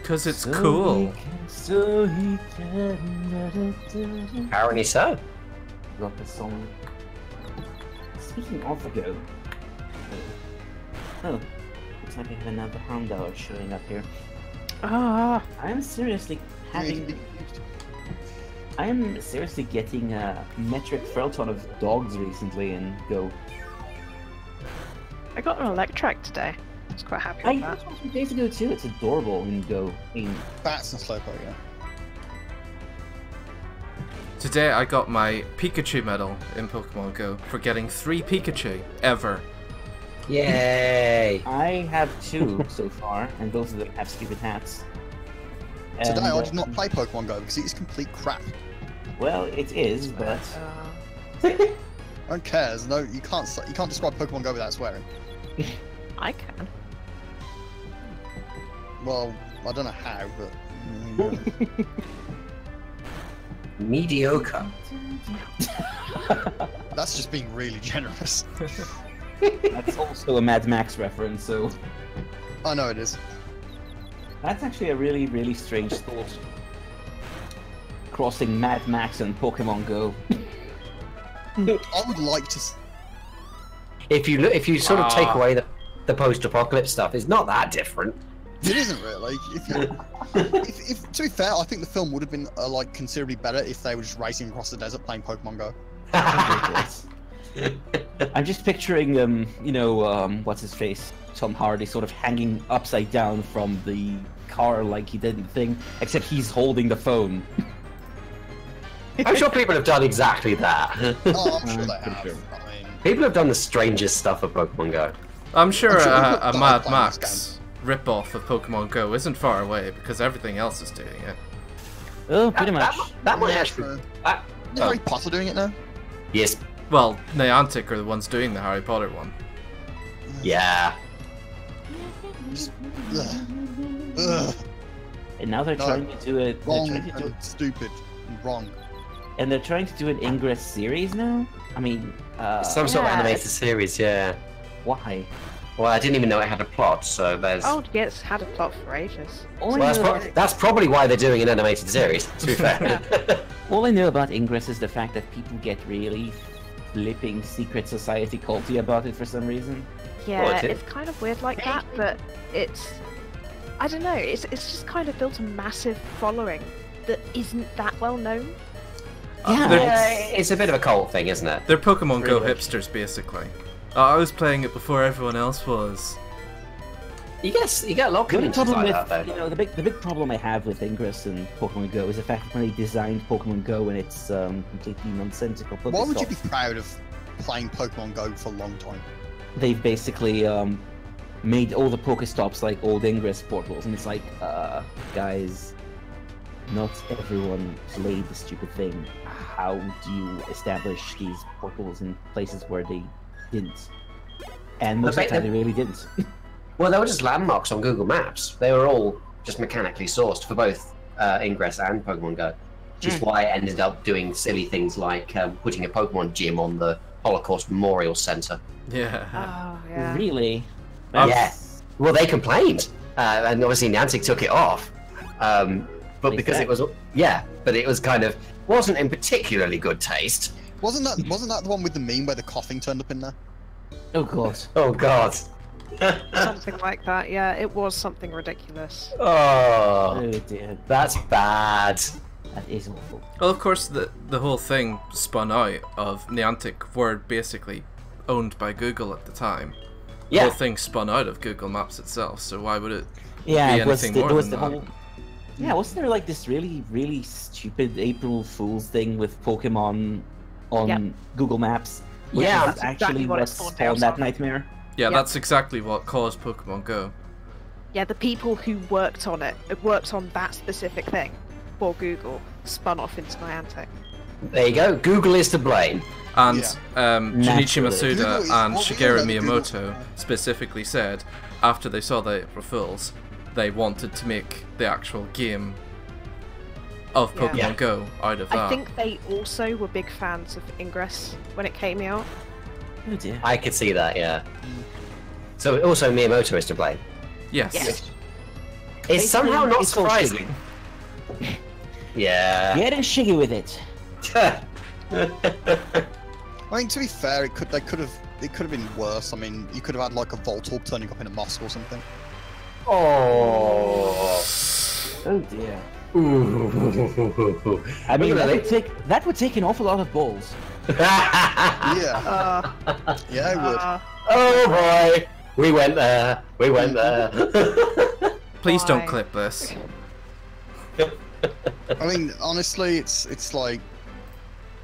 Because it's So cool. he can, so he can. Apparently so. Got the song. Speaking of the Go. Oh, looks like I have another Houndour showing up here. Ah. I am seriously having. I am seriously getting a metric Feralton of dogs recently in Go. I got an Electrike today. I was quite happy I with got that. one 2 days ago too. It's adorable in Go. Bats and Slowpoke, yeah. Today I got my Pikachu medal in Pokemon Go for getting 3 Pikachu ever. Yay! I have 2 so far, and both of them have stupid hats. Today And, I did not play Pokemon Go because it is complete crap. Well, it is, but No one cares. No, you can't describe Pokemon Go without swearing. I can. Well, I don't know how, but Mediocre. that's just being really generous. that's also a Mad Max reference. So I know it is. that's actually a really, really strange thought. Crossing Mad Max and Pokemon Go. I would like to. If you sort of take away the post-apocalypse stuff, it's not that different. It isn't really. If to be fair, I think the film would have been like considerably better if they were just racing across the desert playing Pokemon Go. I'm just picturing, what's his face? Tom Hardy sort of hanging upside down from the car like he did in the thing, except he's holding the phone. I'm sure people have done exactly that. Oh, I'm sure they Pretty have. sure. I mean, People have done the strangest stuff at Pokemon Go. I'm sure I'm sure a people Mad playing this Max rip-off of Pokemon Go isn't far away because everything else is doing it. Oh, pretty much. That might yeah, actually. Is Harry Potter doing it now? Yes. Well, Niantic are the ones doing the Harry Potter one. Yeah. Ugh. Ugh. And now they're No. trying to do it. They're Wrong trying to do and stupid and wrong. and they're trying to do an Ingress series now. I mean, Some sort of Yeah. animated series, yeah. why? Well, I didn't even know it had a plot, so there's. Oh, yeah, it's had a plot for ages. All I Well, know about that's probably why they're doing an animated series, to be fair. all I know about Ingress is the fact that people get really flipping secret society culty about it for some reason. Yeah, Well, it is. it's kind of weird like that, but it's... I don't know, it's just kind of built a massive following that isn't that well known. Yeah, They're- It's a bit of a cult thing, isn't it? They're Pokemon Go Really? hipsters, basically. I was playing it before everyone else was. You get a lot of The only communities problem like with, that, though. the big problem I have with Ingress and Pokemon Go is the fact that when they designed Pokemon Go and its completely nonsensical Why would you be Pokestops, proud of playing Pokemon Go for a long time? they've basically made all the Pokestops like old Ingress portals, and it's like, guys, not everyone played the stupid thing. How do you establish these portals in places where they didn't? And most of the time, they really didn't. Well, they were just landmarks on Google Maps. They were all just mechanically sourced for both Ingress and Pokemon Go. Which is why I ended up doing silly things like putting a Pokemon gym on the Holocaust Memorial Center. Yeah. Oh, yeah. Really? Yeah. Well, they complained, and obviously Niantic took it off. But because it was, but it was kind of wasn't in particularly good taste. Wasn't that the one with the meme where the coughing turned up in there? Oh god. Oh god. Something like that, yeah. It was something ridiculous. Oh, Oh dear. that's bad. That is awful. Well, of course, the whole thing spun out of Niantic were basically owned by Google at the time. The Yeah. whole thing spun out of Google Maps itself, so why would it Yeah, be it was anything the, more there was than the that? whole. Yeah, wasn't there like this really, really stupid April Fool's thing with Pokemon on Yep. Google Maps? Which Yeah, is that's exactly actually what it what spawned spawned out that of. nightmare. Yeah, Yep. that's exactly what caused Pokemon Go. Yeah, the people who worked on it, worked on that specific thing for Google, spun off into Niantic. There you go. Google is to blame. And Yeah. Junichi Naturally. Masuda Google is- and well, Shigeru yeah, Google- Miyamoto specifically said, after they saw the April Fools, they wanted to make the actual game of Yeah. Pokemon Yeah. Go out of that. I think they also were big fans of Ingress when it came out. Oh dear. I could see that. Yeah. So also Miyamoto is to blame. Yes. Yes. It's somehow not It's all surprising. Yeah. Get in shiggy with it. I mean, to be fair, it could have been worse. I mean, you could have had like a Voltorb turning up in a mosque or something. Oh. Oh dear. Ooh. I mean, Look at that would take an awful lot of balls. Yeah, Uh, yeah, it would. Oh boy. We went there. We went there. Please don't Why? clip this. I mean, honestly, it's like,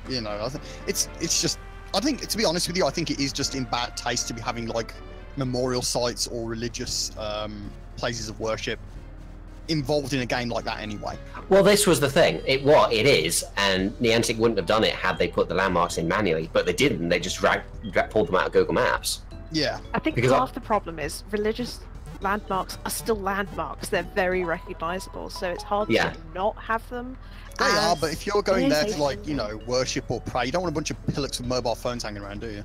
you know, I think it's just. I think, to be honest with you, I think it is just in bad taste to be having like memorial sites or religious places of worship involved in a game like that anyway. Well, this was the thing. It is, and Niantic wouldn't have done it had they put the landmarks in manually, but they didn't. They just pulled them out of Google Maps. Yeah, I think Because half the problem is religious landmarks are still landmarks. They're very recognizable, so it's hard Yeah. to not have them. they are. as But if you're going there to places. like, you know, worship or pray, you don't want a bunch of pillocks with mobile phones hanging around, do you?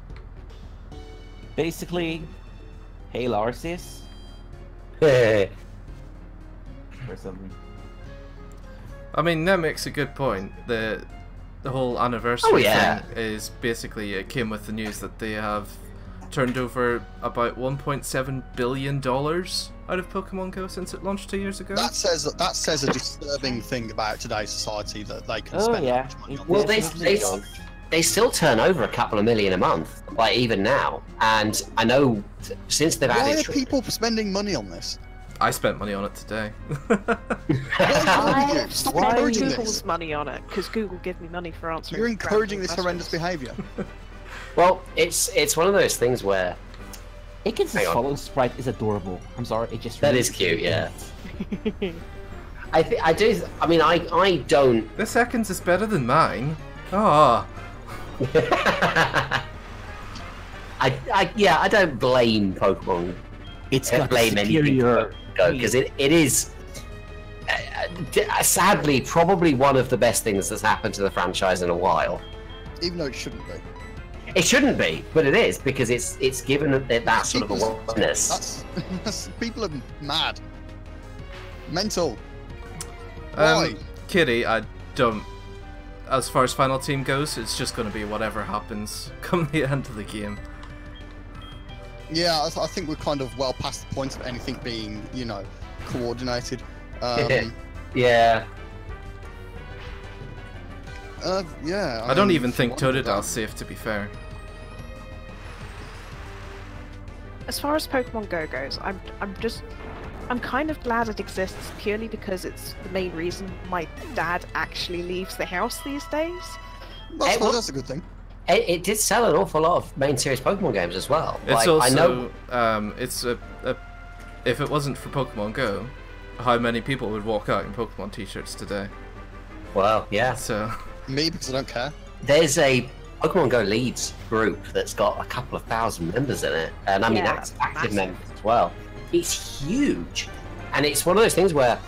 Basically, hey Larsis Yeah. or something. I mean, that makes a good point. The whole anniversary Oh, yeah. thing is basically, it came with the news that they have turned over about $1.7 billion out of Pokemon Go since it launched 2 years ago. That says a disturbing thing about today's society, that they can Oh spend yeah. that much money on Well, this. they still turn over a couple of million a month, like even now. And I know since they've Why added. are people spending money on this? I spent money on it today. Why? Stop Why encouraging Google's this. money on it because Google give me money for answering. You're encouraging this random horrendous questions. behaviour. Well, it's one of those things where Aikens' Hang on. follow sprite is adorable. I'm sorry, it just that really is cute. Yeah. I mean, I don't. The seconds is better than mine. Ah, I don't blame Pokemon. It's Don't got blame anything superior. because it is sadly probably one of the best things that's happened to the franchise in a while. Even though it shouldn't be. It shouldn't be, but it is because it's given it that sort of awareness. People are mad. Mental. Why? Kitty, I don't. As far as final team goes, it's just going to be whatever happens come the end of the game. Yeah, I think we're kind of well past the point of anything being, you know, coordinated. Yeah. Yeah. I don't mean, even if you think wanted Totodil's that- safe, to be fair. As far as Pokemon Go goes, I'm kind of glad it exists purely because it's the main reason my dad actually leaves the house these days. That's, Hey, well- that's a good thing. It did sell an awful lot of main series Pokemon games as well. It's Like, I know. also, it's a if it wasn't for Pokemon Go, how many people would walk out in Pokemon t-shirts today? Well, yeah. So, Me, because I don't care. There's a Pokemon Go Leads group that's got a couple of thousand members in it, and I mean Yeah, that's it's active massive. members as well. It's huge, and it's one of those things where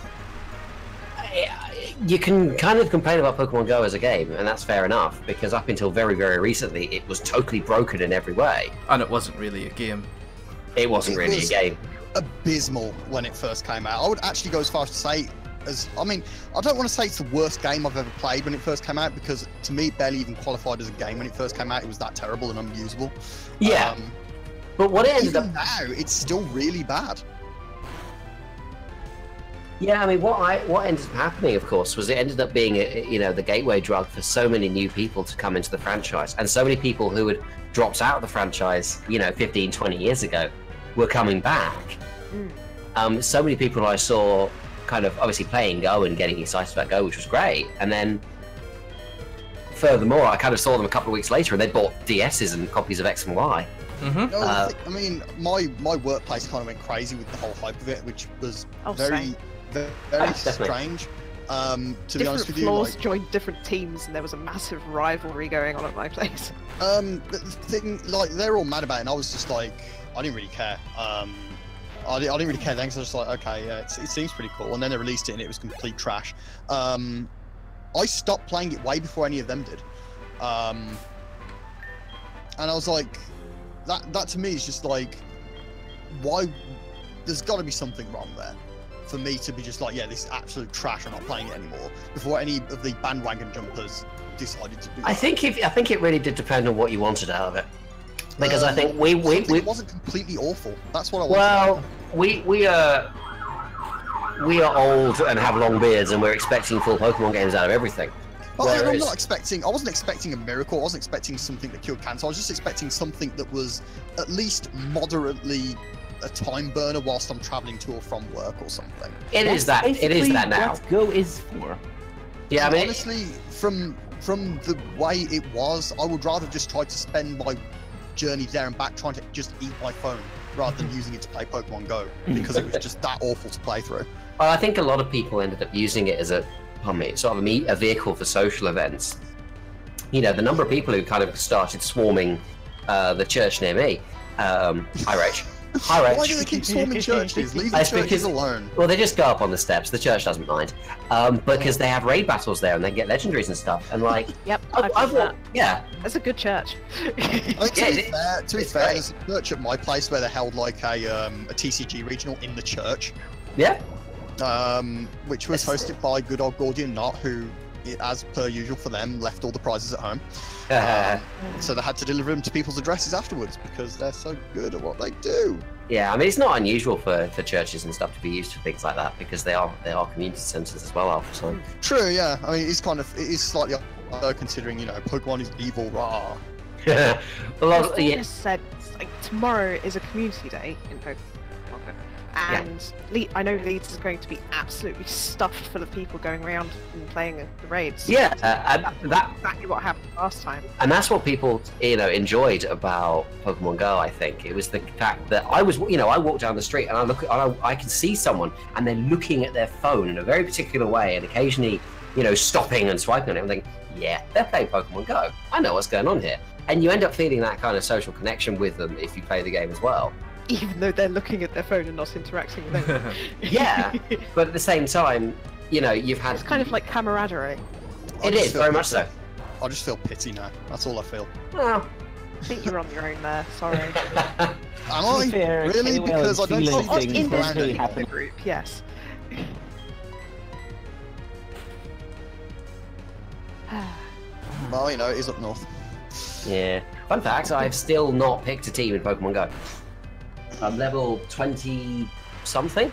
you can kind of complain about Pokemon Go as a game, and that's fair enough, because up until very, very recently, it was totally broken in every way. And it wasn't really a game. It wasn't really a game. Abysmal when it first came out. I would actually go as far as to say, I mean, I don't want to say it's the worst game I've ever played when it first came out, because to me it barely even qualified as a game when it first came out. It was that terrible and unusable. Yeah, but what it ended Even up... now, it's still really bad. Yeah, I mean, what ended up happening, of course, was it ended up being, the gateway drug for so many new people to come into the franchise, and so many people who had dropped out of the franchise, 15, 20 years ago, were coming back. So many people I saw kind of obviously playing Go and getting excited about Go, which was great, and then furthermore, I kind of saw them a couple of weeks later, and they bought DSs and copies of X and Y. Mm-hmm. No, I mean, my workplace kind of went crazy with the whole hype of it, which was very strange. To be honest with you, floors joined different teams, and there was a massive rivalry going on at my place. the thing, like, they're all mad about it, and I was just like, I didn't really care. I didn't really care then, because I was just like, okay, yeah, it seems pretty cool. And then they released it, and it was complete trash. I stopped playing it way before any of them did. And I was like, that to me is just like, why? There's got to be something wrong there for me to be just like, yeah, this is absolute trash, I'm not playing it anymore, before any of the bandwagon jumpers decided to do that. I think it really did depend on what you wanted out of it, because I think we it wasn't completely awful. That's what I wanted. Well, we are old and have long beards, and we're expecting full Pokemon games out of everything. But I Whereas- wasn't expecting a miracle. I wasn't expecting something that cured cancer. I was just expecting something that was at least moderately a time burner whilst I'm traveling to or from work or something. It is that now. What Go is for. Yeah, I mean, honestly, from the way it was, I would rather just try to spend my journey there and back trying to just eat my phone rather than using it to play Pokemon Go, because it was just that awful to play through. well, I think a lot of people ended up using it as a vehicle for social events. The number of people who kind of started swarming the church near me. Hi, Rach. Hi, Rach. Why do they keep swarming churches? Leave the That's churches because- alone. Well, they just go up on the steps. The church doesn't mind, because they have raid battles there and they get legendaries and stuff. And like, Yep, I've done that. yeah, That's a good church. I think to be it's fair, great. there's a church at my place where they held like a TCG regional in the church, yeah. which was hosted by good old Gordian Knot, who, as per usual for them, left all the prizes at home. So they had to deliver them to people's addresses afterwards because they're so good at what they do. Yeah, I mean, it's not unusual for churches and stuff to be used for things like that, because they are community centres as well, half the time. True, yeah. I mean, it is slightly considering, Pokemon is evil, rah. Well, They yeah, just said like tomorrow is a community day in Pokemon Go, and I know Leeds is going to be absolutely stuffed full of people going around and playing the raids. yeah, and that Exactly what happened last time. and that's what people enjoyed about Pokemon Go. I think it was the fact that I walk down the street and I can see someone and they're looking at their phone in a very particular way, and occasionally stopping and swiping on it and thinking, yeah, they're playing Pokemon Go. I know what's going on here, and you end up feeling that kind of social connection with them if you play the game as well. Even though they're looking at their phone and not interacting with them. Yeah, but at the same time, you've had It's kind of like camaraderie. I it just is feel very much pity. so. I just feel pity now. That's all I feel. Well, I think you're on your own there. Sorry. Am I? fair, Really? KOL Because I don't feeling see Oh, things in don't this really particular happen. group, yes. Well, it is up north. yeah. Fun fact: I've still not picked a team in Pokemon Go. I'm level 20 something.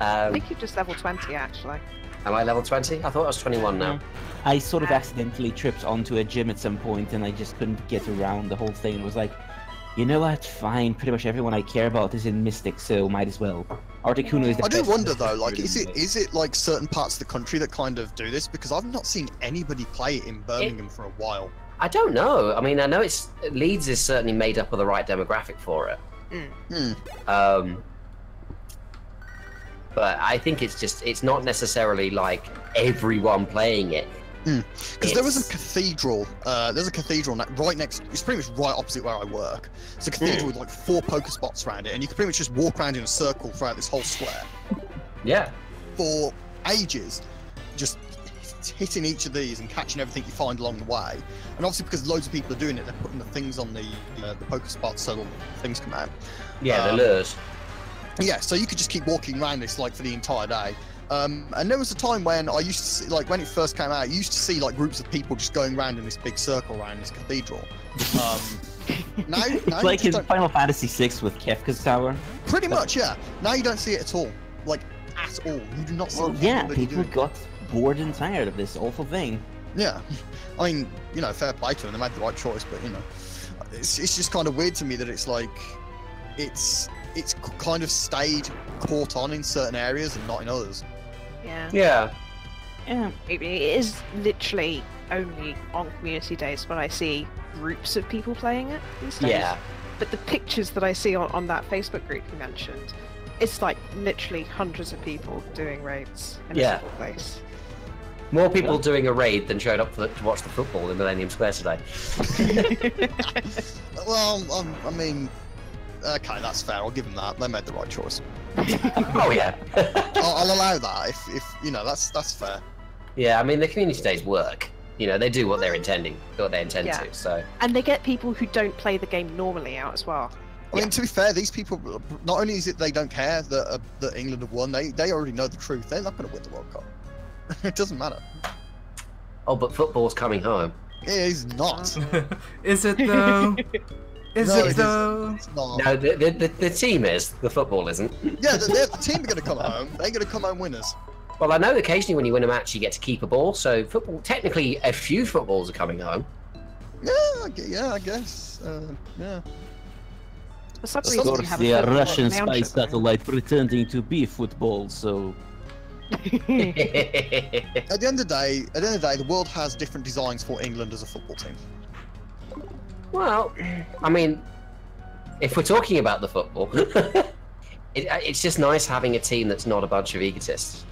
I think you're just level 20 actually. Am I level 20? I thought I was 21 now. I sort of accidentally tripped onto a gym at some point, and I just couldn't get around the whole thing. It was like, you know what? Fine. Pretty much everyone I care about is in Mystic, so might as well. Articuno is the I do best wonder though, like, is really. it like certain parts of the country that kind of do this? Because I've not seen anybody play it in Birmingham for a while. I don't know. I mean, I know Leeds is certainly made up of the right demographic for it. But I think it's not necessarily like everyone playing it. Because there was a cathedral. There's a cathedral right next. It's pretty much right opposite where I work. It's a cathedral with like 4 poker spots around it, and you can pretty much just walk around in a circle throughout this whole square Yeah. for ages, just hitting each of these and catching everything you find along the way. And obviously, because loads of people are doing it, they're putting the things on the poker spots so things come out. Yeah, the lures. Yeah, so you could just keep walking around this like for the entire day. And there was a time when I used to see, like when it first came out, you used to see like groups of people just going around in this big circle around this cathedral. Now It's you like just in don't- Final Fantasy VI with Kefka's Tower. pretty much, yeah. Now you don't see it at all, like at all. You do not see. Well, anybody yeah, people doing it. got bored and tired of this awful thing. Yeah, I mean, you know, fair play to them. They made the right choice, but you know, it's just kind of weird to me that it's like, it's kind of stayed caught on in certain areas and not in others. Yeah. Yeah. Yeah, It is literally only on community days when I see groups of people playing it these days. Yeah. But the pictures that I see on that Facebook group you mentioned, it's like literally hundreds of people doing raids in a Yeah. single place. More people doing a raid than showed up to watch the football in Millennium Square today. Well, I mean, okay, that's fair. I'll give them that. They made the right choice. Oh yeah. I'll allow that if you know that's fair. Yeah, I mean the community days work. You know, they do what they intend Yeah. to. So And they get people who don't play the game normally out as well. I mean, to be fair, these people, not only is it they don't care that England have won, they already know the truth. They're not going to win the World Cup. It doesn't matter. oh, but football's coming home. It is not. Is it though? Is No, it it isn't. though? It's not. No, the team is. The football isn't. Yeah, the team are going to come home. They're going to come home winners. Well, I know occasionally when you win a match, you get to keep a ball. So football, technically, a few footballs are coming home. Yeah, I guess. Yeah. For some Of reason, course, you have the a Russian football spy lounge at satellite pretending to be football, so... At the end of the day, the world has different designs for England as a football team. Well, I mean, if we're talking about the football, it's just nice having a team that's not a bunch of egotists.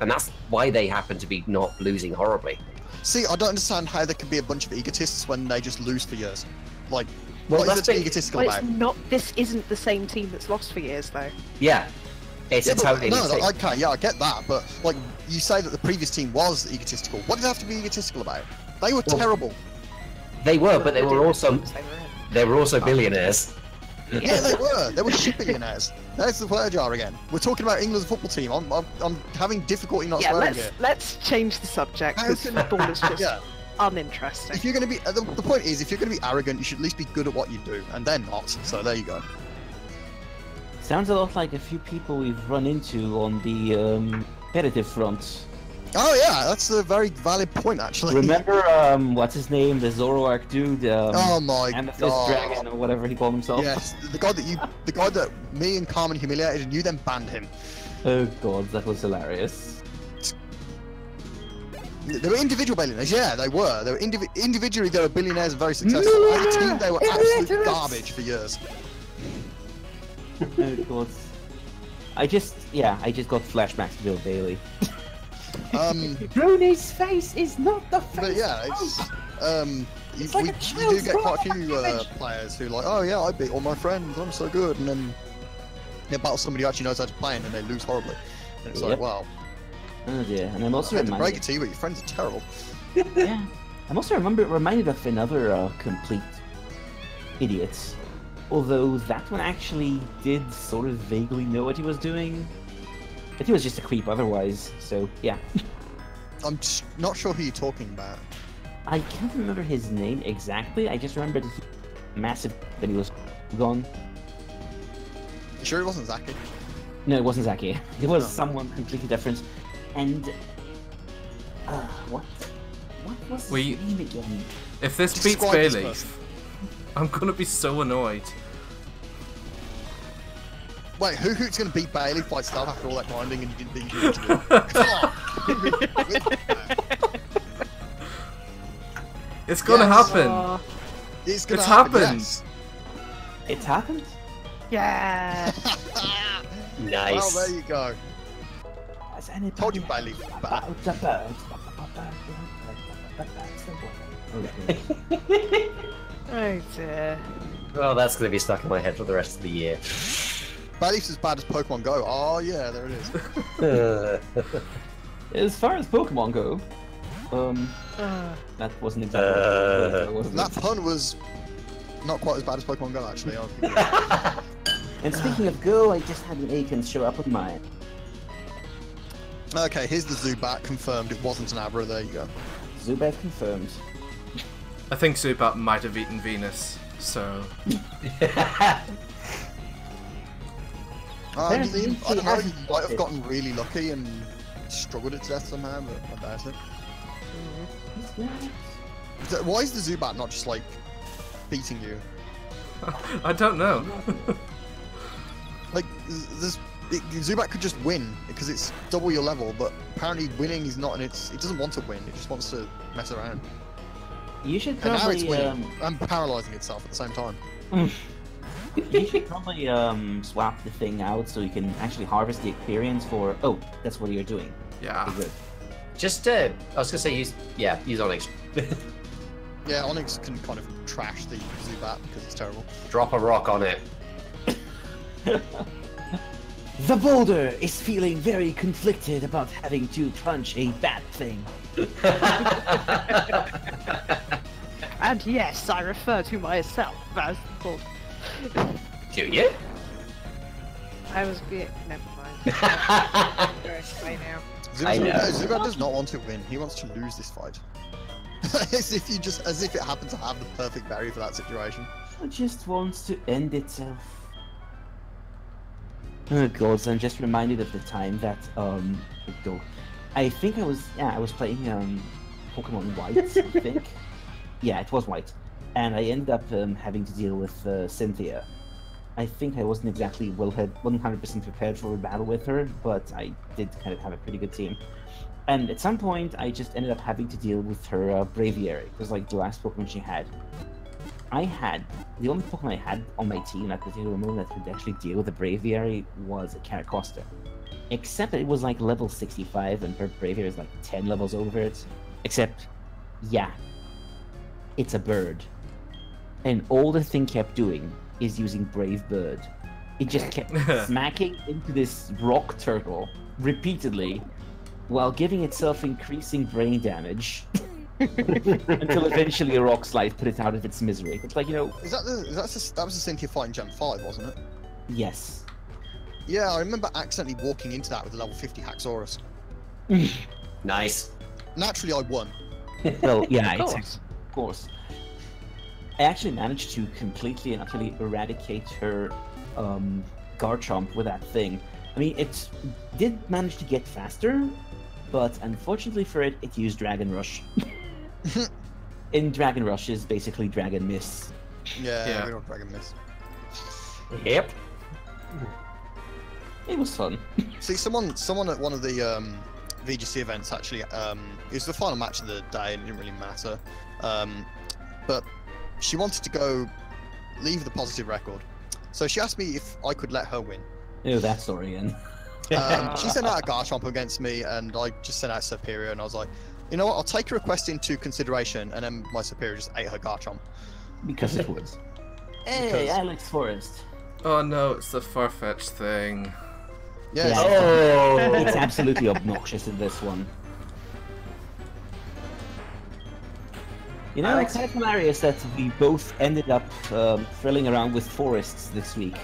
And that's why they happen to be not losing horribly. See, I don't understand how there can be a bunch of egotists when they just lose for years. Like, Well, what that's is it big- egotistical Well, about? it's not. This isn't the same team that's lost for years, though. Yeah, it's Yeah, a but- totally no, new team. okay, yeah, I get that, but like you say that the previous team was egotistical. What did they have to be egotistical about? They were Well, terrible. They were, but they were also They were in. billionaires. Yeah, they were. They were shit billionaires. There's the word jar again. We're talking about England's football team. I'm having difficulty not Yeah, swearing here. let's change the subject How because can- football is just Yeah. uninteresting. If you're going to be, the point is, if you're going to be arrogant, you should at least be good at what you do, and they're not. So there you go. Sounds a lot like a few people we've run into on the competitive front. Oh yeah, that's a very valid point, actually. Remember, what's his name? The Zoroark dude? Oh my Amethyst god. Dragon, or whatever he called himself. Yes, the guy that me and Carmen humiliated, and you then banned him. Oh god, that was hilarious. They were individual billionaires, yeah, they were. They were individually, they were billionaires and very successful. As a team, they were absolute garbage for years. Oh god. I just got flashbacks to Bill Bailey. Rooney's face is not the face. But yeah, it's you, It's like a you do child's get quite a drawing few image. players who are like, oh yeah, I beat all my friends, I'm so good, and then they battle somebody who actually knows how to play, and then they lose horribly. And it's like, Yep. wow, Oh dear, and I'm I also hate to break reminded. it to you, but your friends are terrible. Yeah, I'm also reminded of another complete idiot. Although that one actually did sort of vaguely know what he was doing. But he was just a creep otherwise, so yeah. I'm just not sure who you're talking about. I can't remember his name exactly, I just remember that he was massive that he was gone. You sure it wasn't Zaki? No, it wasn't Zaki. It was No. someone completely different. And what was his We- name again? If this beats Describe this Bailey, person. I'm gonna be so annoyed. Wait, who's going to beat Bailey fight Stav after all that grinding and you didn't beat him? Come on! It's gonna Yes. happen. It's going to It's happen. happened. Yes. It's happened? Yeah. Nice. Well, there you go. Has anybody Told you Bailey was bad. about the bird? Okay. Oh dear. Well, that's going to be stuck in my head for the rest of the year. But at least as bad as Pokemon Go. Oh yeah, there it is. As far as Pokemon go, that wasn't exactly what was That pun was not quite as bad as Pokemon Go, actually. I'll give you that. And speaking of Go, I just had an Aiken show up on mine. Okay, here's the Zubat confirmed. It wasn't an Abra. There you go. Zubat confirmed. I think Zubat might have eaten Venus, so... I don't know, you might have gotten really lucky and struggled it to death somehow, but I doubt it. Why is the Zubat not just, like, beating you? I don't know. Like, Zubat could just win, because it's double your level, but apparently winning is not, and it doesn't want to win, it just wants to mess around. You should And now it's probably winning, and paralysing itself at the same time. you should probably swap the thing out so you can actually harvest the experience for. Oh, that's what you're doing. Yeah. Okay, good. Just, I was going to say, use Onyx. Yeah, Onyx can kind of trash the Zubat because it's terrible. Drop a rock on it. The boulder is feeling very conflicted about having to punch a bat thing. And yes, I refer to myself as the Do you? I was being. Never mind. Right now. I know. Zubat does not want to win. He wants to lose this fight. as if it happened to have the perfect berry for that situation. It just wants to end itself. Oh god, so I'm just reminded of the time that I think I was playing Pokemon White, I think. Yeah, it was White. And I ended up having to deal with Cynthia. I think I wasn't exactly 100% prepared for a battle with her, but I did kind of have a pretty good team. And at some point, I just ended up having to deal with her Braviary. It was like the last Pokemon she had. The only Pokemon I had on my team at the particular moment that could actually deal with the Braviary was a Caracosta. Except that it was like level 65 and her Braviary is like 10 levels over it. Except, yeah, it's a bird. And all the thing kept doing is using Brave Bird. It just kept smacking into this rock turtle repeatedly while giving itself increasing brain damage. Until eventually a rock slide put it out of its misery. It's like, that was the Cynthia fight in Gen 5, wasn't it? Yes. Yeah, I remember accidentally walking into that with a level 50 Haxorus. Nice. Naturally, I won. Well, yeah, of course. I actually managed to completely and utterly eradicate her Garchomp with that thing. I mean, it did manage to get faster, but unfortunately for it, it used Dragon Rush. In Dragon Rush is basically Dragon Miss. Yeah, we don't Dragon Miss. Yep. It was fun. See, someone at one of the VGC events actually, it was the final match of the day and it didn't really matter. But she wanted to go leave the positive record. So she asked me if I could let her win. Oh, that story again. She sent out a Garchomp against me and I just sent out Superior and I was like, you know what, I'll take your request into consideration, and then my Superior just ate her Garchomp. Because it was. Hey, Alex Forrest. Oh no, it's the Farfetch thing. Yes. Yeah, it's absolutely obnoxious in this one. It's kind of hilarious that we both ended up thrilling around with forests this week.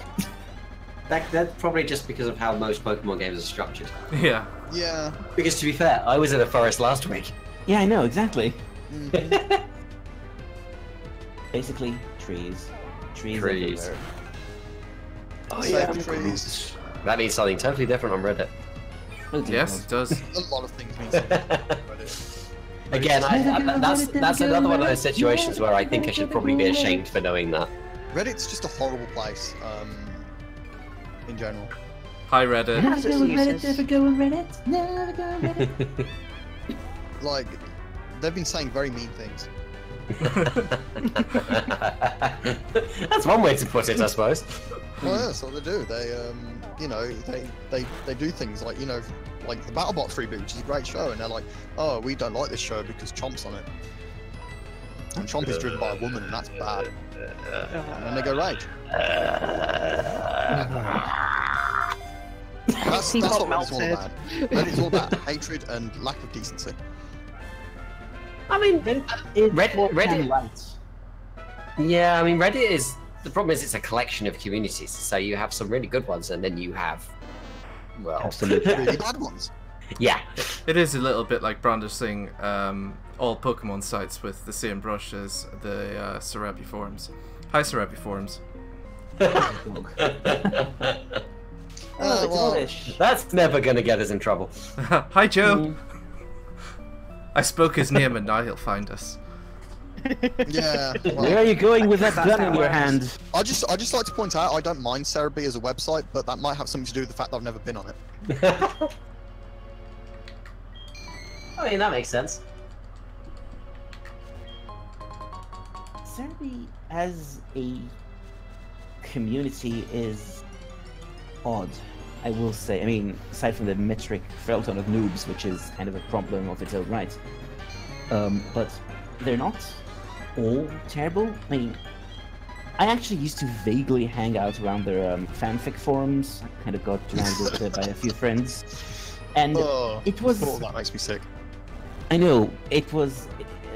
That's probably just because of how most Pokemon games are structured. Yeah. Yeah. Because to be fair, I was in a forest last week. Yeah, I know, exactly. Basically, trees. Trees everywhere. Oh Save yeah, the trees. That means something totally different on Reddit. Oh, dear Yes, God. it does. A lot of things mean something. Again, that's another one of those situations where I think I should probably be ashamed for knowing that. Reddit's just a horrible place, in general. Hi Reddit. Never go on Reddit, never go on Reddit, never go on Reddit. Like, they've been saying very mean things. That's one way to put it, I suppose. Well, yeah, that's what they do. They, you know, they do things like, you know, like the BattleBots reboot, which is a great show, and they're like, oh, we don't like this show because Chomp's on it. And Chomp is driven by a woman, and that's bad. And then they go rage. That's what Reddit's all about. Reddit's all about hatred and lack of decency. I mean, Reddit. Reddit. Yeah, I mean, Reddit is the problem. Is it's a collection of communities, so you have some really good ones, and then you have, well, Absolutely. Really bad ones. yeah. It is a little bit like brandishing all Pokemon sites with the same brush as the Cerebi forums. Hi, Cerebi forums. Oh, it's Well, English. That's never gonna get us in trouble. Hi, Joe. I spoke his name, and now he'll find us. yeah. Where Well, are you going with that That's gun how in it your works. hand? I just like to point out I don't mind Cerebi as a website, but that might have something to do with the fact that I've never been on it. I mean, that makes sense. Serbia as a community is odd, I will say. I mean, aside from the metric Felton of noobs, which is kind of a problem of its own right. But they're not all terrible. I mean, I actually used to vaguely hang out around their fanfic forums. I kind of got surrounded by a few friends. And Oh, it was... oh, that makes me sick. I know, it was...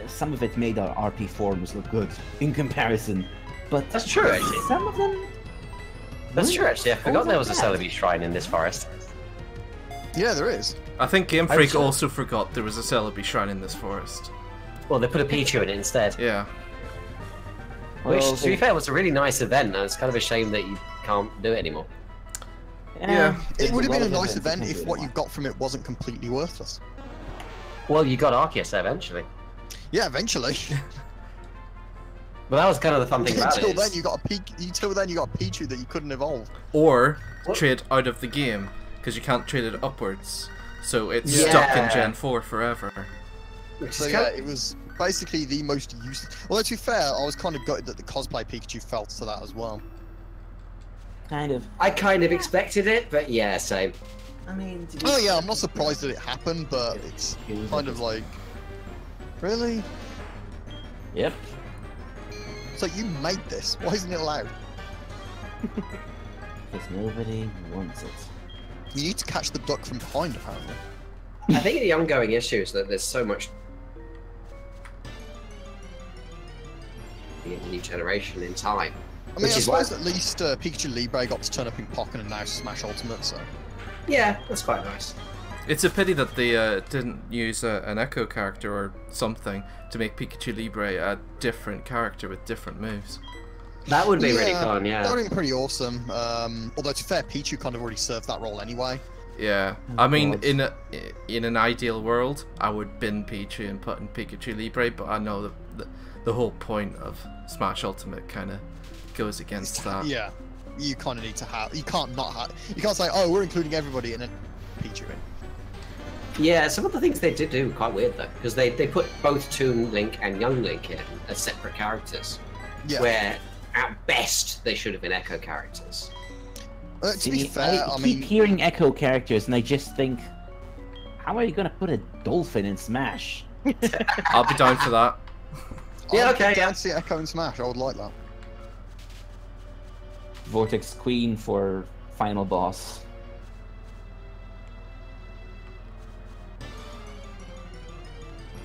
Some of it made our RP forums look good in comparison. But That's true, actually. some of them... That's weren't true, actually. I forgot all there that was a bad. Celebi shrine in this forest. Yeah, there is. I think Game I Freak was- also forgot there was a Celebi shrine in this forest. Well, they put a Pichu in it instead. Yeah. Which, Well, to be fair, was a really nice event, and it's kind of a shame that you can't do it anymore. Yeah. there's It would have lot been a of nice events event you if can do what now. you got from it wasn't completely worthless. Well, you got Arceus eventually. Yeah, eventually. But that was kind of the fun thing about Until it. then, is- you got a Until then, you got a Pichu that you couldn't evolve. Or What? trade out of the game, because you can't trade it upwards. So it's Yeah. stuck in Gen 4 forever. Which So is yeah, kind it was basically the most useless. Well, to be fair, I was kind of gutted that the cosplay Pikachu fell to that as well. Kind of. I kind of expected it, but yeah, same. I mean... to be Oh yeah, fair, I'm not surprised that it happened, but it's it was kind of like, really? Yep. So you made this? Why isn't it allowed? Because nobody wants it. You need to catch the duck from behind, apparently. I think the ongoing issue is that there's so much in the new generation in time. I mean, Which I is why- suppose at least Pikachu Libre got to turn up in Pokken and now Smash Ultimate, so... Yeah, that's quite nice. It's a pity that they didn't use an Echo character or something to make Pikachu Libre a different character with different moves. That would be really Yeah, fun, yeah. That would have been pretty awesome. Although, to be fair, Pichu kind of already served that role anyway. Yeah, Oh, I mean, God. in an ideal world, I would bin Pichu and put in Pikachu Libre, but I know the whole point of Smash Ultimate kind of goes against that. Yeah, you kind of need to have... You can't not have... You can't say, oh, we're including everybody and then Pichu in. Yeah, some of the things they did do were quite weird though, because they put both Toon Link and Young Link in as separate characters, Yeah. where at best they should have been Echo characters. To be See, fair, I keep mean... hearing Echo characters, and I just think, how are you gonna put a dolphin in Smash? I'll be down for that. Yeah, I'd okay, get down yeah. to see Echo and Smash. I would like that. Vortex Queen for final boss.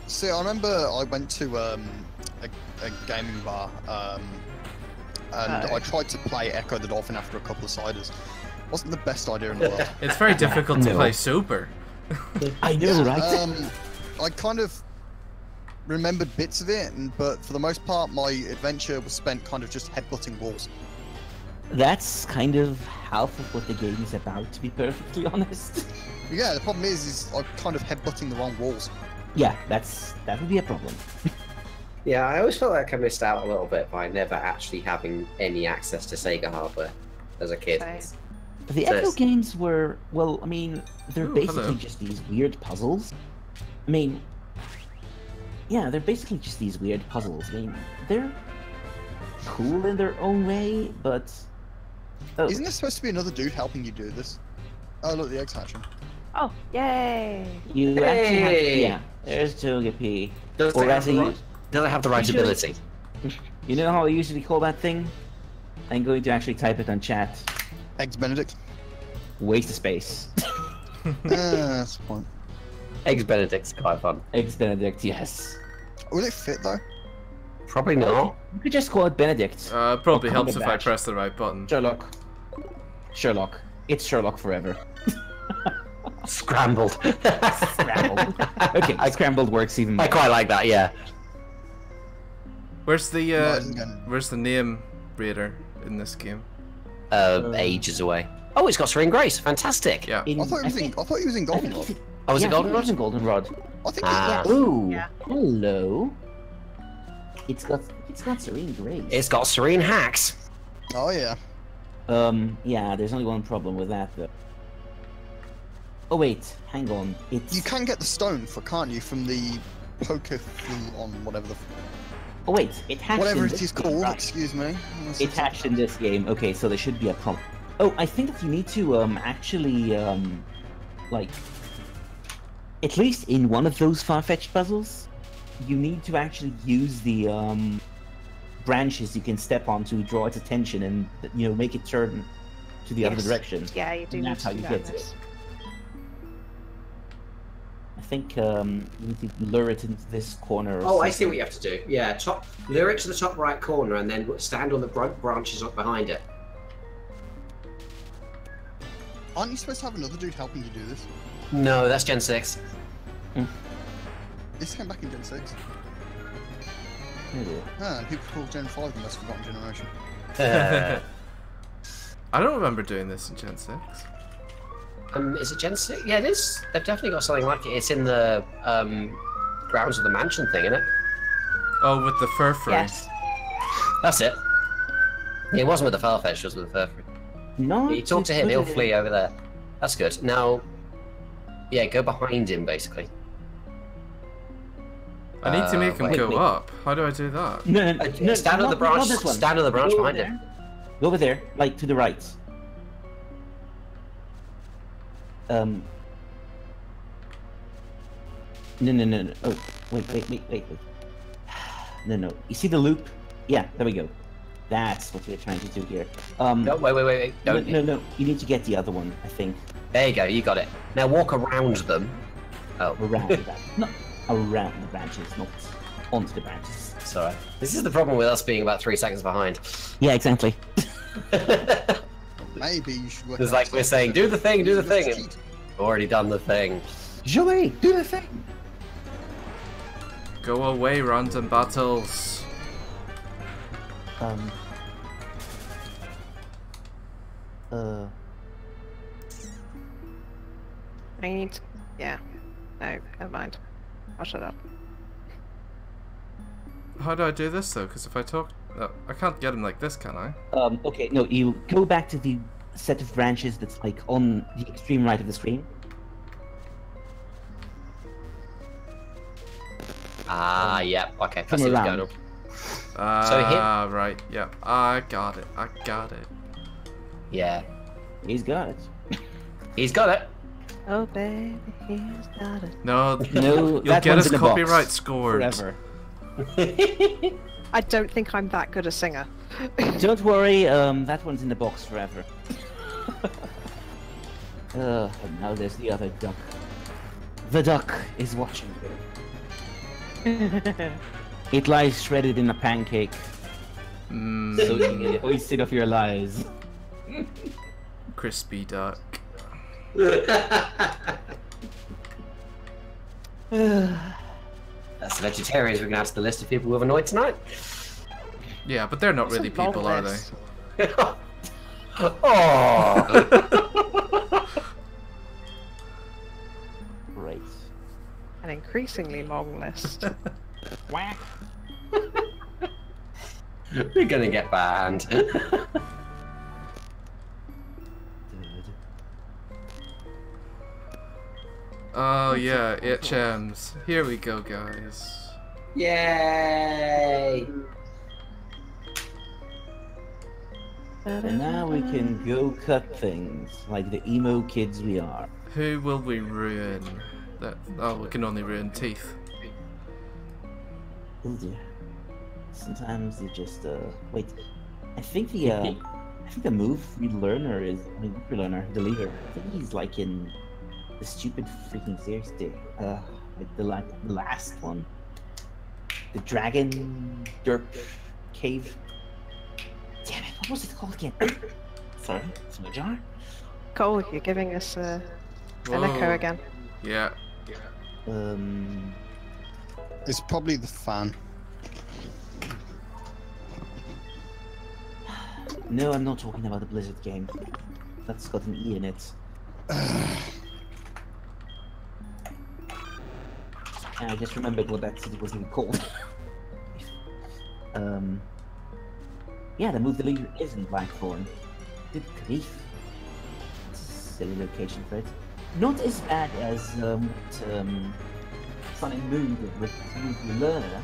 See, I remember I went to a gaming bar, and I tried to play Echo the Dolphin after a couple of ciders. Wasn't the best idea in the world. It's very difficult to No. play sober. I know, right? I kind of remembered bits of it, but for the most part, my adventure was spent kind of just headbutting walls. That's kind of half of what the game is about, to be perfectly honest. Yeah, the problem is I'm kind of headbutting the wrong walls. Yeah, that would be a problem. Yeah, I always felt like I missed out a little bit by never actually having any access to Sega hardware as a kid. Same. The So Echo it's- games were, well, I mean, they're Ooh, basically hello. just these weird puzzles. I mean, yeah, they're basically just these weird puzzles. I mean, they're cool in their own way, but Oh, Isn't there supposed to be another dude helping you do this? Oh, look, the egg's hatching. Oh, yay! you actually have, Hey! yeah, there's Togepi. Does Or it have as the he- right, does it have the right Usually- ability? You know how I usually call that thing? I'm going to actually type it on chat. Eggs Benedict. Waste of space. That's the point. Eggs Benedict's quite fun. Eggs Benedict, yes. Will it fit though? Probably not. You could just call it Benedict. Probably Or helps if I Cumberbatch. press the right button. Sherlock. Sherlock. It's Sherlock forever. Scrambled. Scrambled. Okay, scrambled works even I better. quite like that, yeah. Where's the No, it isn't gonna- where's the name reader in this game? Ages away. Oh, it's got Serene Grace. Fantastic. Yeah. In- I thought he was in I think Goldenrod. Oh, was yeah, it Goldenrod? It's in Goldenrod. I think Ah. it was. Ooh, Yeah. hello. It's got Serene Grace. It's got Serene Hacks. Oh yeah. Yeah, there's only one problem with that though. Oh wait, hang on. It's You can get the stone for, can't you, from the Pokéflon, whatever the Oh wait, it hatched whatever in it this is game, called. right. Excuse me. It hatched in this game. Okay, so there should be a problem. Oh, I think that you need to actually like at least in one of those far-fetched puzzles, you need to actually use the branches you can step on to draw its attention and make it turn to the other Yes. direction. Yeah, you do And need that's to how do you that get in to this. it. I think you need to lure it into this corner. Or Oh, I see something. what you have to do. Yeah, lure it to the top right corner and then stand on the branches up behind it. Aren't you supposed to have another dude helping you do this? No, that's Gen 6. This came back in Gen 6. Maybe. Ah, and people call Gen 5 the most forgotten generation. I don't remember doing this in Gen 6. Is it Gen 6? Yeah, it is. They've definitely got something like it. It's in the grounds of the mansion thing, isn't it? Oh, with the Furfrou. Yes. That's it. Yeah, it wasn't with the Farfetch, it was with the Furfrou. No. You talk to him, he'll flee over there. That's good. Now, yeah, go behind him, basically. I need to make him wait, go wait. up. How do I do that? No, Stand on the branch. Not this one. Stand on the branch Go behind over him. there. Go over there, like to the right. No. Oh, wait. No. You see the loop? Yeah, there we go. That's what we're trying to do here. No, wait. Don't. No. You need to get the other one, I think. There you go, you got it. Now walk around them. Oh. Around that. Not around the branches, not onto the branches. Sorry. This is the problem with us being about 3 seconds behind. Yeah, exactly. Maybe you should work. It's out like stuff we're saying, do the thing, do the thing. Cheat. And already done the thing. Joey, do the thing. Go away, random battles. I need to... Yeah. No, never mind. I'll shut up. How do I do this though? Because if I talk, I can't get him like this, can I? Okay, no, you go back to the set of branches that's like on the extreme right of the screen. Ah, yeah. Okay, Come that's what's around. going on. Ah, right. Yeah, I got it. Yeah. He's got it. He's got it. Oh, baby, he's got it. No, No, you'll that get one's us in a box. copyright scored. Forever. I don't think I'm that good a singer. Don't worry, that one's in the box forever. And now there's the other duck. The duck is watching you. It lies shredded in a pancake, Mm, so you can hoist it off your lies. crispy duck. That's the vegetarians we're going to add to the list of people we've annoyed tonight. Yeah, but they're not It's a really long people, are they? list. Oh. Great. An increasingly long list. Whack. We're going to get banned. Oh yeah, HMs. Here we go, guys. Yay! And now we can go cut things like the emo kids we are. Who will we ruin? We can only ruin teeth. Oh dear. Sometimes you just wait. I think the move relearner is the leader. I think he's like in the stupid freaking series there. Like the last one. The dragon derp cave. Damn it, what was it called again? Sorry, it's my jar. Cole, you're giving us an echo Whoa. again. Yeah. It's probably the fan. No, I'm not talking about the Blizzard game. That's got an E in it. I just remembered what that city was even called. Yeah, the move the leader is in Blackthorn. Good grief. It's a silly location for it. Not as bad as Sun and Moon did with Move Learner,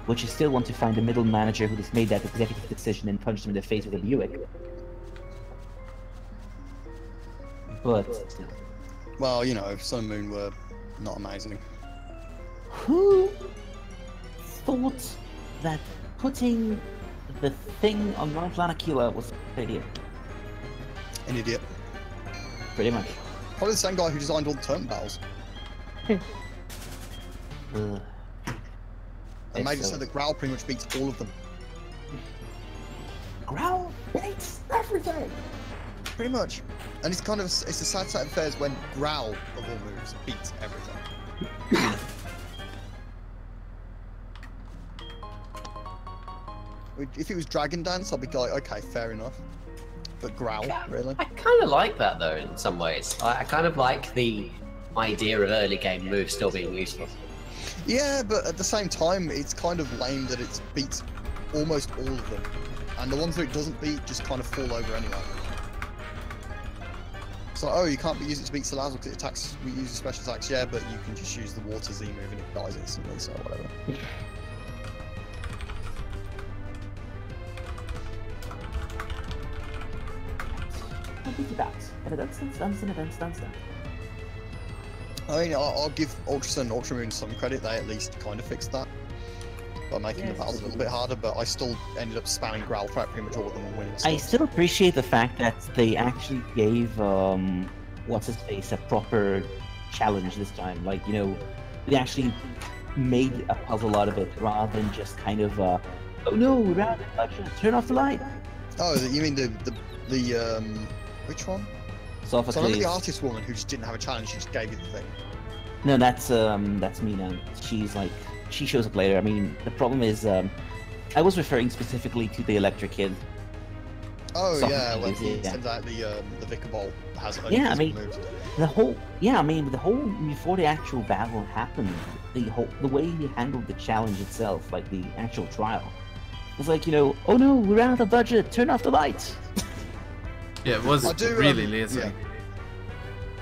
which is still want to find a middle manager who just made that executive decision and punched him in the face with a Buick. But still. Well, you know, Sun and Moon were not amazing. Who thought that putting the thing on Mount Lanakila was a good idea? An idiot. Pretty much. Probably the same guy who designed all the turn battles. And made it so that Growl pretty much beats all of them. Growl beats everything! Pretty much. And it's kind of, it's a sad state of affairs when Growl, of all moves, beats everything. If it was Dragon Dance, I'd be like, okay, fair enough. But Growl, really? I kind of like that though in some ways. I kind of like the idea of early game moves still being useful. Yeah, but at the same time, it's kind of lame that it beats almost all of them. And the ones that it doesn't beat just kind of fall over anyway. So, oh, you can't use it to beat Salazzle because it attacks, we use special attacks, yeah, but you can just use the Water Z move and it dies instantly, so whatever. I mean, I'll give Ultra Sun and Ultra Moon some credit, they at least kind of fixed that. By making the battles a little bit harder, but I still ended up spamming Growl throughout pretty much all of them and winning stuff. I still appreciate the fact that they actually gave what's-his-face a proper challenge this time. Like, you know, they actually made a puzzle out of it rather than just kind of, oh no, we're out of budget, turn off the light. Oh, you mean the which one? So I remember the artist woman who just didn't have a challenge, she just gave you the thing. No, that's Mina. She's like, she shows up later. I mean, the problem is, I was referring specifically to the electric kid. Oh Soccer yeah, when moves, he yeah. sends out the Vicar Bolt has only Yeah, I mean, moves. the whole before the actual battle happened, the way he handled the challenge itself, like the actual trial, was like, you know, oh no, we're out of budget, turn off the lights. Yeah, it was really lazy.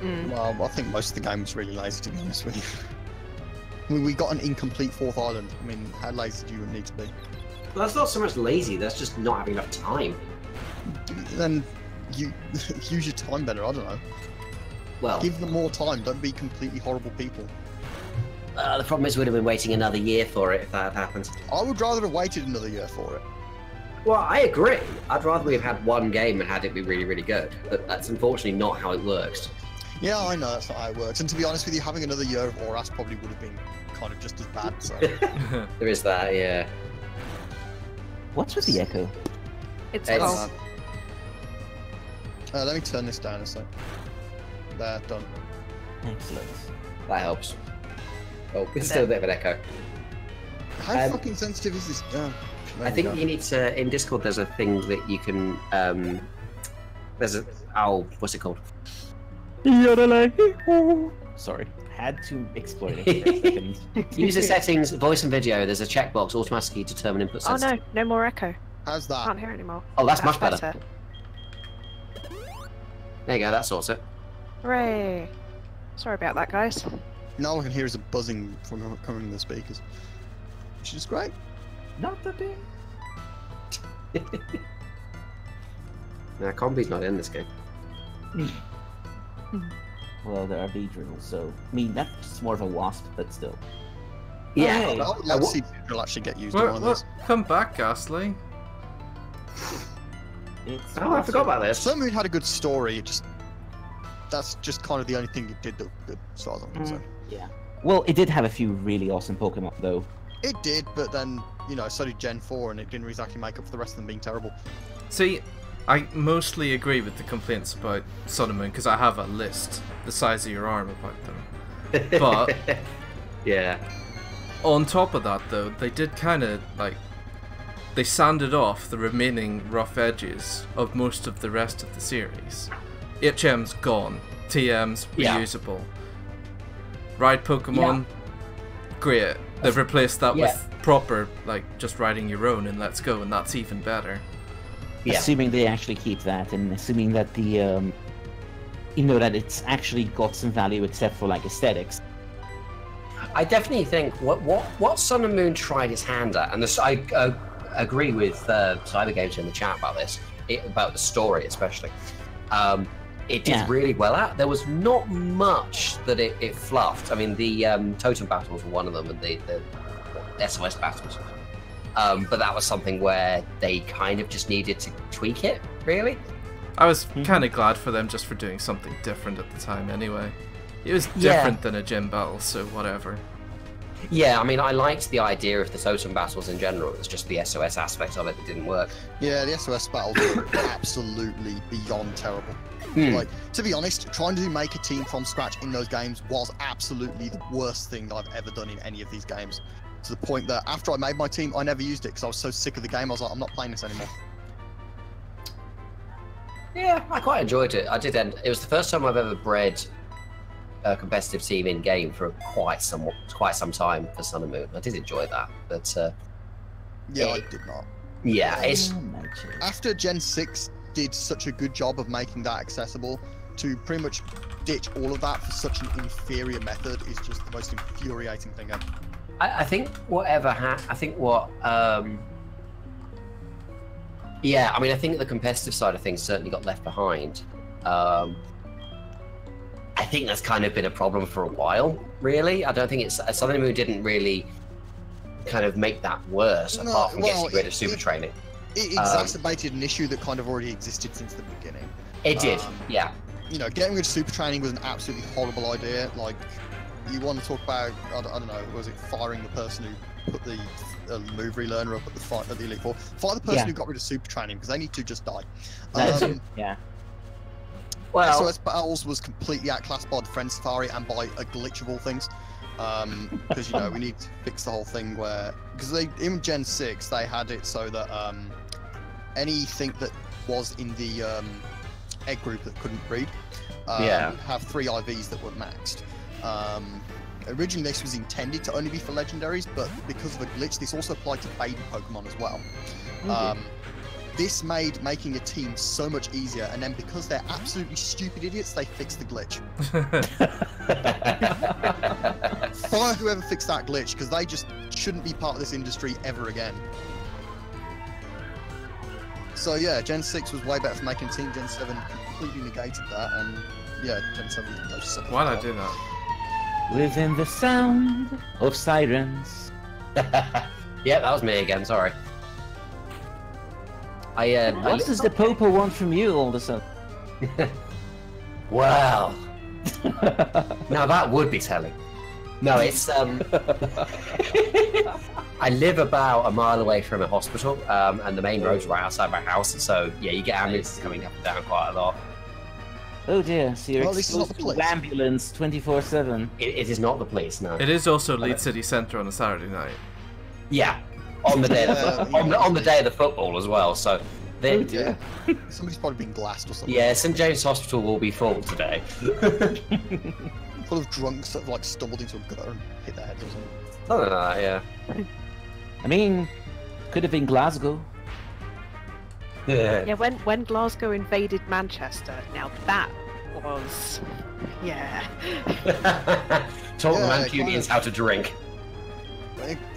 Yeah. Well, I think most of the game was really lazy, to be honest with you. I mean, we got an incomplete fourth island. I mean, how lazy do you need to be? Well, that's not so much lazy, that's just not having enough time. Then you use your time better, I don't know. Well, Give them more time, don't be completely horrible people. the problem is we'd have been waiting another year for it if that had happened. I would rather have waited another year for it. Well, I agree. I'd rather we have had one game and had it be really, really good. But that's unfortunately not how it works. Yeah, I know that's not how it works. And to be honest with you, having another year of Oras probably would have been kind of just as bad. So There is that, yeah. What's with the echo? It's It's- Cole. let me turn this down a sec. There, done. Excellent. That helps. Oh, it's still a bit of an echo. How fucking sensitive is this? I think you need to, in Discord, there's a thing that you can, there's a, what's it called? Sorry, had to exploit it for a second. User settings, voice and video, there's a checkbox, automatically determine input Oh sensitivity. no, no more echo. How's that? Can't hear anymore. Oh, that's much better. There you go, that sorts it. Hooray! Sorry about that, guys. Now all I can hear is a buzzing from coming from the speakers, which is great. Not the thing. Nah, combi's not in this game. Well, there are Beedrills, so I mean that's more of a wasp, but still. Yeah. Hey. I would like to see Beedrill actually get used in one of those. Come back, Ghastly. It's Oh, I forgot about this. Sun Moon had a good story. That's just kind of the only thing it did that was good, as far as I'm concerned. Yeah. Well, it did have a few really awesome Pokemon, though. It did, but then so did Gen 4, and it didn't exactly make up for the rest of them being terrible. See, I mostly agree with the complaints about Sun and Moon because I have a list the size of your arm about them. But yeah. on top of that, though, they did kind of they sanded off the remaining rough edges of most of the rest of the series. HM's gone. TM's reusable. Ride Pokemon, great. They've replaced that with proper, just riding your own and Let's Go, and that's even better. Yeah. Assuming they actually keep that, and assuming that the, that it's actually got some value except for aesthetics. I definitely think what Sun and Moon tried his hand at, and this, I agree with Cyber Games in the chat about this, about the story especially. It did really well at. There was not much that it fluffed. I mean, the totem battles were one of them, and the SOS battles. But that was something where they kind of just needed to tweak it, really. I was kind of glad for them just for doing something different at the time anyway. It was different than a gym battle, so whatever. Yeah, I mean, I liked the idea of the totem battles in general. It was just the SOS aspect of it that didn't work. Yeah, the SOS battles were absolutely beyond terrible. To be honest, trying to make a team from scratch in those games was absolutely the worst thing I've ever done in any of these games. To the point that after I made my team, I never used it because I was so sick of the game. I was like, I'm not playing this anymore. Yeah, I quite enjoyed it. I did, and it was the first time I've ever bred a competitive team in game for quite some time for Sun and Moon. I did enjoy that, but I did not. Yeah, it's after Gen 6 did such a good job of making that accessible, to pretty much ditch all of that for such an inferior method is just the most infuriating thing ever. I think I think the competitive side of things certainly got left behind. I think that's kind of been a problem for a while, really. I don't think it's Sun and Moon didn't really kind of make that worse, apart from getting rid of super training. It exacerbated an issue that kind of already existed since the beginning. It did, yeah. Getting rid of super training was an absolutely horrible idea. You want to talk about, I don't know, was it firing the person who put the move relearner up at the Elite Four? Fire the person who got rid of super training, because they need to just die. Well, SOS Battles was completely outclassed by the Friend Safari and by a glitch of all things. Because, we need to fix the whole thing because in Gen 6, they had it so that anything that was in the egg group that couldn't breed would have 3 IVs that were maxed. Originally, this was intended to only be for legendaries, but because of a glitch, this also applied to baby Pokemon as well. This made making a team so much easier, and then because they're absolutely stupid idiots, they fixed the glitch. Fire whoever fixed that glitch, because they just shouldn't be part of this industry ever again. So yeah, Gen 6 was way better for making a team. Gen 7 completely negated that, and yeah, Gen 7 goes suck. Why'd I do that? Within the sound of sirens. Yeah, that was me again, sorry. What does the Popo want from you all of a sudden? Well, now that would be telling. No, it's I live about a mile away from a hospital, and the main road's right outside my house, so yeah, you get ambulances coming up and down quite a lot. Oh dear, so you're this is not the exposed to police. ambulance 24/7. It is not the police, no. It is also Leeds City Centre on a Saturday night. Yeah, on the day of on the day of the football as well. So they, Somebody's probably been glassed or something. yeah, St James Hospital will be full today. Full of drunks that have stumbled into a gutter and hit their heads or something. Something like that, yeah. I mean, could have been Glasgow. Yeah, when Glasgow invaded Manchester, now that was, Taught the Mancunians how to drink.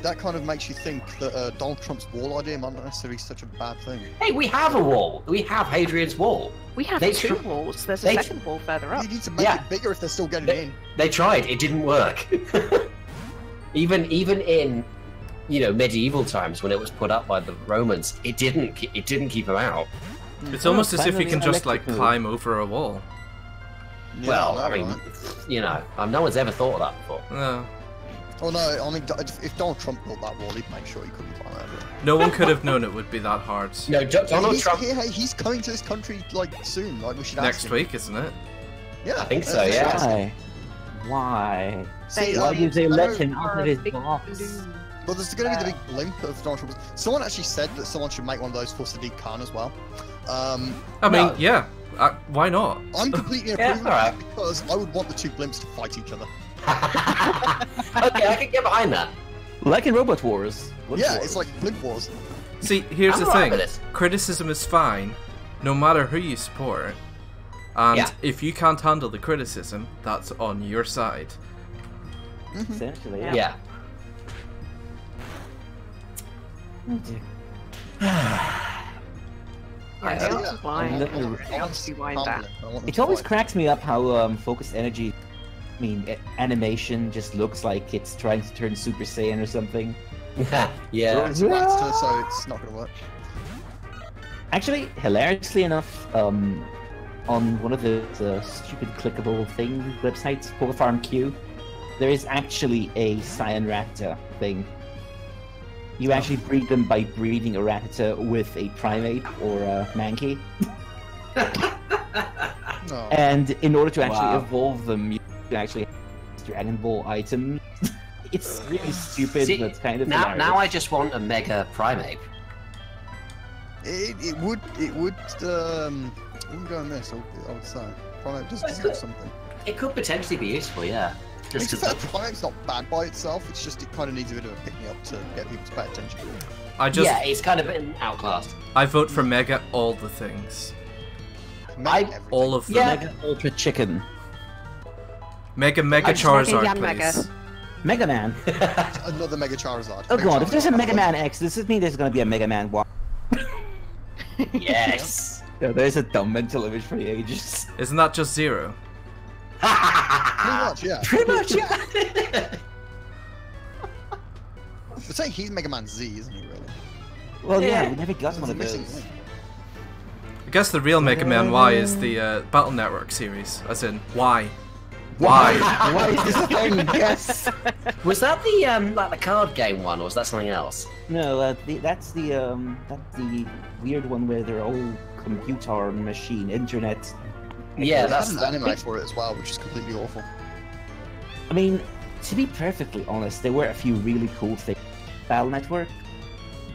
that kind of makes you think that Donald Trump's wall idea might not necessarily be such a bad thing. Hey, we have a wall. We have Hadrian's Wall. We have They two tr- walls. There's a they- second wall further up. You need to make Yeah. it bigger if they're still getting They- in. They tried. It didn't work. even in medieval times when it was put up by the Romans, it didn't keep them out. It's almost as if you finally can just like electrical. climb over a wall. Yeah, Well, I I know, mean, right? no one's ever thought of that before. No. Oh no, I mean, if Donald Trump built that wall, he'd make sure he couldn't climb over it. No one could have known it would be that hard. No, Donald he's, Trump. He's coming to this country like soon. Like we should ask Next him. week, isn't it? Yeah, I think so, let's yeah. ask him. Why? See, Why did they I let know- him out of his Big box? balloon. Well, there's going to be the big blimp of Donald Trump. Someone actually said that someone should make one of those for Sadiq Khan as well. I mean, No. yeah. Why not? I'm completely Yeah, approving of alright. that because I would want the two blimps to fight each other. Okay, I can get behind that. Like in Robot Wars. Yeah, it's like blimp wars. See, here's I'm the alright thing. with this. Criticism is fine, no matter who you support. And Yeah. if you can't handle the criticism, that's on your side. essentially. Yeah. Yeah. Oh, dear. Yeah, So, that's yeah, why. I'm not- I want to wind that. It always cracks me up how focused energy, animation just looks like it's trying to turn Super Saiyan or something. Yeah. It's a raptor, so it's not going to work. Actually, hilariously enough, on one of the stupid clickable thing websites, Polar Farm Q, there is actually a Saiyan Raptor thing. You actually breed them by breeding a Raptor with a primate or a Mankey, No. and in order to actually Wow. evolve them, you actually have Dragon Ball items. It's really stupid, See, but kind of now hilarious. I just want a mega primate. It would wouldn't go on this, I would say. Primate does do something. It could potentially be useful, yeah. Just It's 'cause fair, Primate's not bad by itself, it's just it kind of needs a bit of a pick-me-up to get people to pay attention. yeah, it's kind of been outclassed. I vote for Mega all the things. Make I- everything. All of them. Yeah. Mega Ultra Chicken. Mega I just Charizard, Mega Yan Mega. please. Mega Man. Another Mega Charizard. Oh Mega god, if there's a Charizard. Mega Man X, does this mean there's gonna be a Mega Man Y? Yes. Yeah, there's a dumb mental image for the ages. Isn't that just Zero? Pretty much, yeah. Pretty much, yeah. But say he's Mega Man Z, isn't he, really? Well, yeah, Yeah. we never got He's one of missing those. link. I guess the real Mega Man Y is the Battle Network series, as in Y. Why? Why is this a thing? Yes. Was that the like the card game one, or was that something else? No, that's the weird one where they're all computer machine internet. Yeah, They that's had an anime for it as well, which is completely awful. I mean, to be perfectly honest, there were a few really cool things. Battle Network,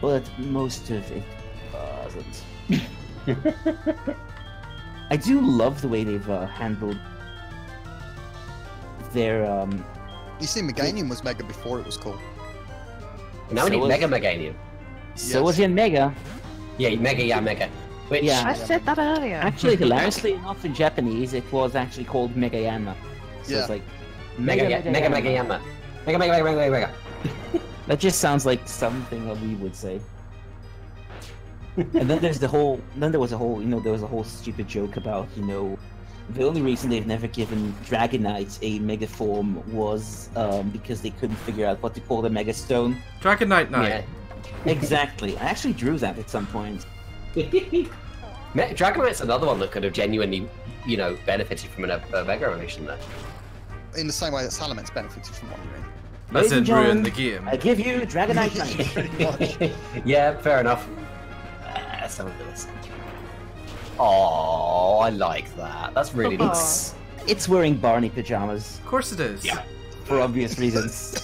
but most of it wasn't. I do love the way they've handled their You see, Meganium was Mega before it was cool. Now we So need was- Mega Meganium. So Yes. was in Mega. Yeah, Mega. Which Yeah. I said that earlier. Actually, hilariously enough, in Japanese, it was actually called Megayama. So Yeah. it's like Mega Yama. Mega. That just sounds like something that we would say. And then there was a whole, stupid joke about, the only reason they've never given Dragonite a Mega form was because they couldn't figure out what to call the Mega Stone. Dragon Knight Yeah. Knight. Exactly. I actually drew that at some point. Dragonite's another one that could have genuinely, benefited from a Mega evolution there. In the same way that Salament's benefited from what you mean. As Ladies in and ruin gentlemen, the game. I give you Dragonite Knight. Pretty much. Yeah, fair enough. Some of this. Oh, I like that. That's really Aw. nice. It's wearing Barney pajamas, Of course it is. Yeah. for obvious reasons.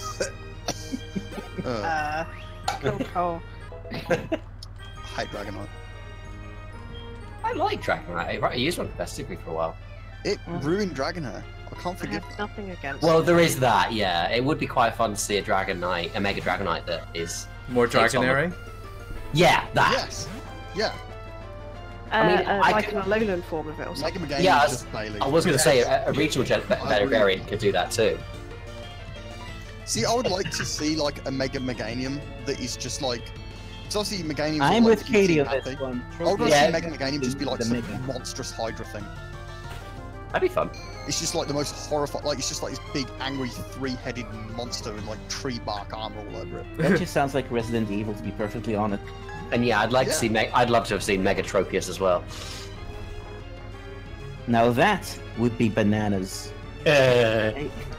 Oh. I hate Dragonite. I like Dragonite. I used one competitively for a while. It ruined Dragonite. I can't I forgive have that. nothing against Well, it. there is that, yeah. It would be quite fun to see a Mega Dragonite that is... More Takes on Dragonary? Yeah, that. Yes. Yeah. I mean, I like can- an Alolan form of it or something. Mega Meganium Yeah, is just Bailey. I was going to say a regional variant could do that too. See, I would like to see like a Mega Meganium that is just like. Because obviously Meganium. I'm like with Katie on this happy. one. I would want to Yeah. see Mega Meganium just be like The some Mega. monstrous Hydra thing. That'd be fun. It's just like the most horrifying. Like it's just like this big, angry, three-headed monster with like tree bark armor all over it. That just sounds like Resident Evil, to be perfectly honest. And yeah, I'd like to Yeah. see. I'd love to have seen Megatropius as well. Now that would be bananas.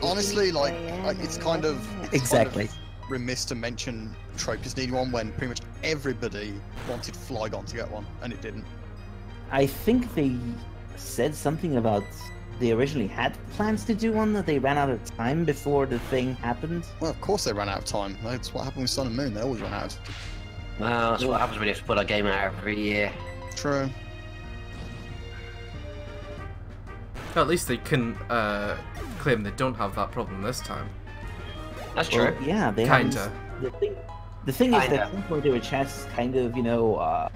Honestly, like it's kind of Exactly. remiss to mention Tropius needing one when pretty much everybody wanted Flygon to get one, and it didn't. I think they said something about they originally had plans to do one, that they ran out of time before the thing happened. Well, of course they ran out of time. That's what happened with Sun and Moon. They always run out. Well, that's what happens when you have to put a game out every year. True. At least they can claim they don't have that problem this time. That's true. Well, yeah, they Kinda. haven't- The thing is Kinda. that some point they were just kind of, The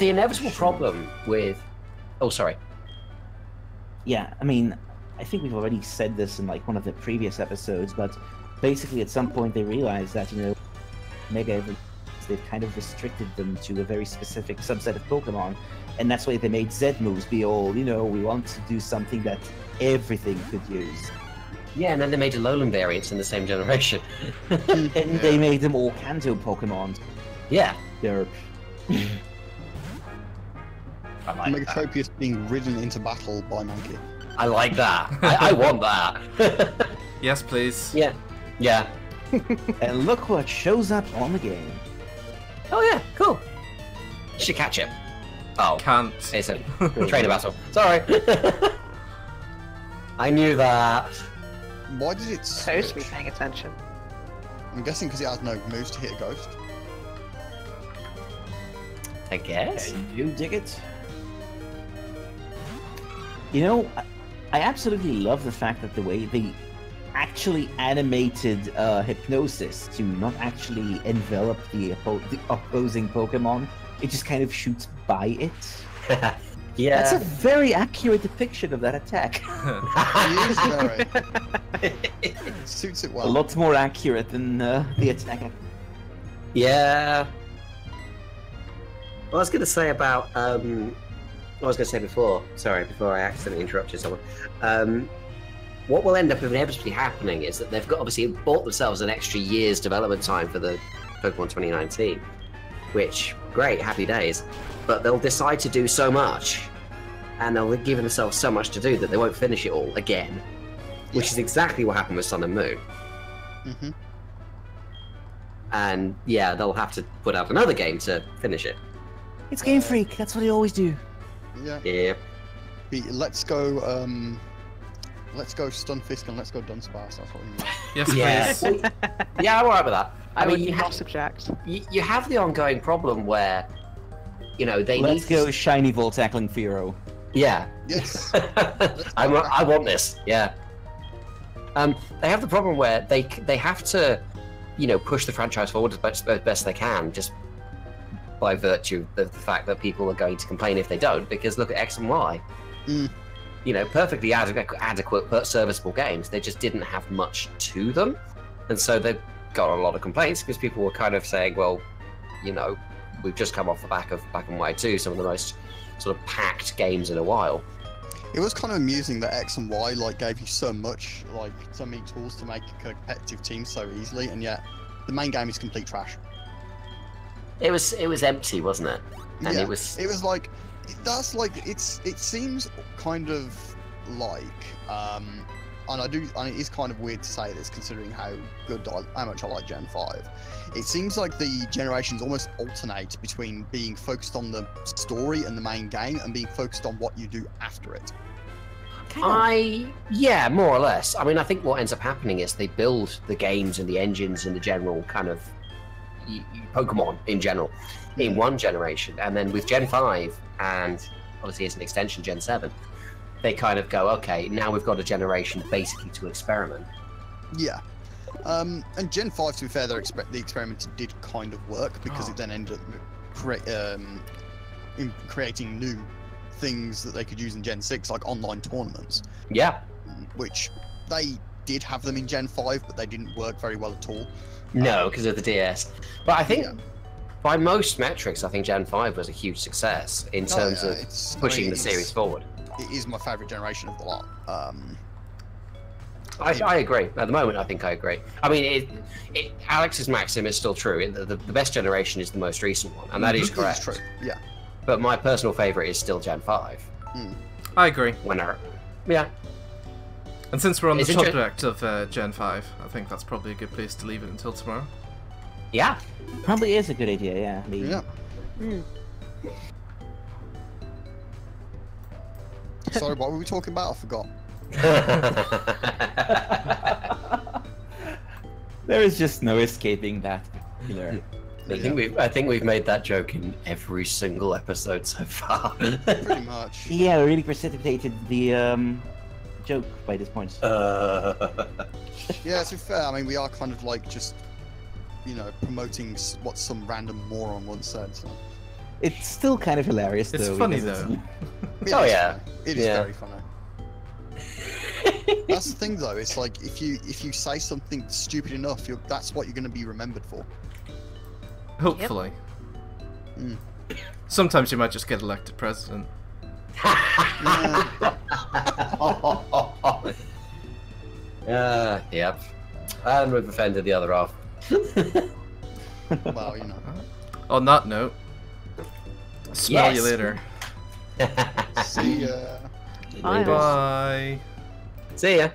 inevitable problem with. Oh, sorry. yeah, I mean, I think we've already said this in like one of the previous episodes, but basically at some point they realized that, Mega Evolutions, they've kind of restricted them to a very specific subset of Pokemon, and that's why they made Z moves be all, we want to do something that everything could use. Yeah, and then they made Alolan variants in the same generation. And they made them all Kanto Pokemon. Yeah. They're I like that. Megatropius being ridden into battle by Monkey. I like that. I want that. Yes, please. Yeah. Yeah. and look what shows up on the game. Oh yeah, cool. Should catch it. Oh, Can't. it's a trainer battle. Sorry. I knew that. Why did it Supposed to be switch? paying attention. I'm guessing because it has no moves to hit a ghost. I guess. You dig it? I absolutely love the fact that the way they actually animated Hypnosis to not actually envelop the opposing Pokemon. It just kind of shoots by it. Yeah. That's a very accurate depiction of that attack. It is very. It suits it A well. lot more accurate than the attack. Yeah. What I was going to say about, what I was going to say before, sorry, before I accidentally interrupted someone. What will end up inevitably happening is that they've got obviously bought themselves an extra year's development time for the Pokemon 2019, which, great, happy days. But they'll decide to do so much, and they'll give themselves so much to do that they won't finish it all again, which is exactly what happened with Sun and Moon. Mm-hmm. And yeah, they'll have to put out another game to finish it. It's Game Freak. That's what they always do. Yeah. Yeah. Let's go Stunfisk and let's go Dunsparce. That's what we need. Yes, Yeah. please. Yeah, I'm alright with that. I mean, would you, not object. you have the ongoing problem where, they Let's need. go shiny Volt tackling Firo. Yeah. Yes. I want this. Yeah. They have the problem where they have to, push the franchise forward as best they can, just by virtue of the fact that people are going to complain if they don't. Because look at X and Y. Mm. Perfectly adequate, serviceable games. They just didn't have much to them, and so they got a lot of complaints because people were kind of saying, well, we've just come off the back of Black and White 2, some of the most sort of packed games in a while. It was kind of amusing that X and Y gave you so much, so many tools to make a competitive team so easily, and yet the main game is complete trash. It was empty, wasn't it? And yeah, it was it seems kind of like and it is kind of weird to say this considering how much I like Gen 5. It seems like the generations almost alternate between being focused on the story and the main game and being focused on what you do after it. Yeah, more or less. I mean, I think what ends up happening is they build the games and the engines and the general kind of Pokemon in general in one generation, and then with Gen 5 and obviously as an extension Gen 7, they kind of go, okay, now we've got a generation basically to experiment. Yeah. And Gen 5, to be fair, the experiment did kind of work because it then ended up creating new things that they could use in Gen 6, like online tournaments. Yeah. Which they did have them in Gen 5, but they didn't work very well at all. No, because of the DS. But I think, Yeah. by most metrics, I think Gen 5 was a huge success in terms of pushing the series forward. It is my favourite generation of the lot. I agree. At the moment, I think I agree. I mean, Alex's maxim is still true. The best generation is the most recent one, and that is correct. It's true. Yeah. But my personal favourite is still Gen 5. I agree. Yeah. And since we're on the It's inter- subject of Gen 5, I think that's probably a good place to leave it until tomorrow. Yeah. Probably is a good idea, yeah. I mean, Yeah. Sorry, what were we talking about? I forgot. there is just no escaping that particular. I think we've made that joke in every single episode so far. Pretty much. Yeah, we really precipitated the joke by this point. Yeah, to be fair, I mean, we are kind of like just, promoting what some random moron once said. So. It's still kind of hilarious, It's though. funny, because though. Oh, yeah. Funny. It is Yeah. very funny. That's the thing, though. It's like if you say something stupid enough, that's what you're going to be remembered for. Hopefully. Mm. Sometimes you might just get elected president. Yep. And we've offended the other half. Well, On that note, smell you Yes. later. See ya. Bye. Bye. See ya.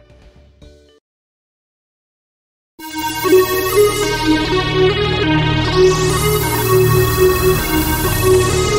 Thank you.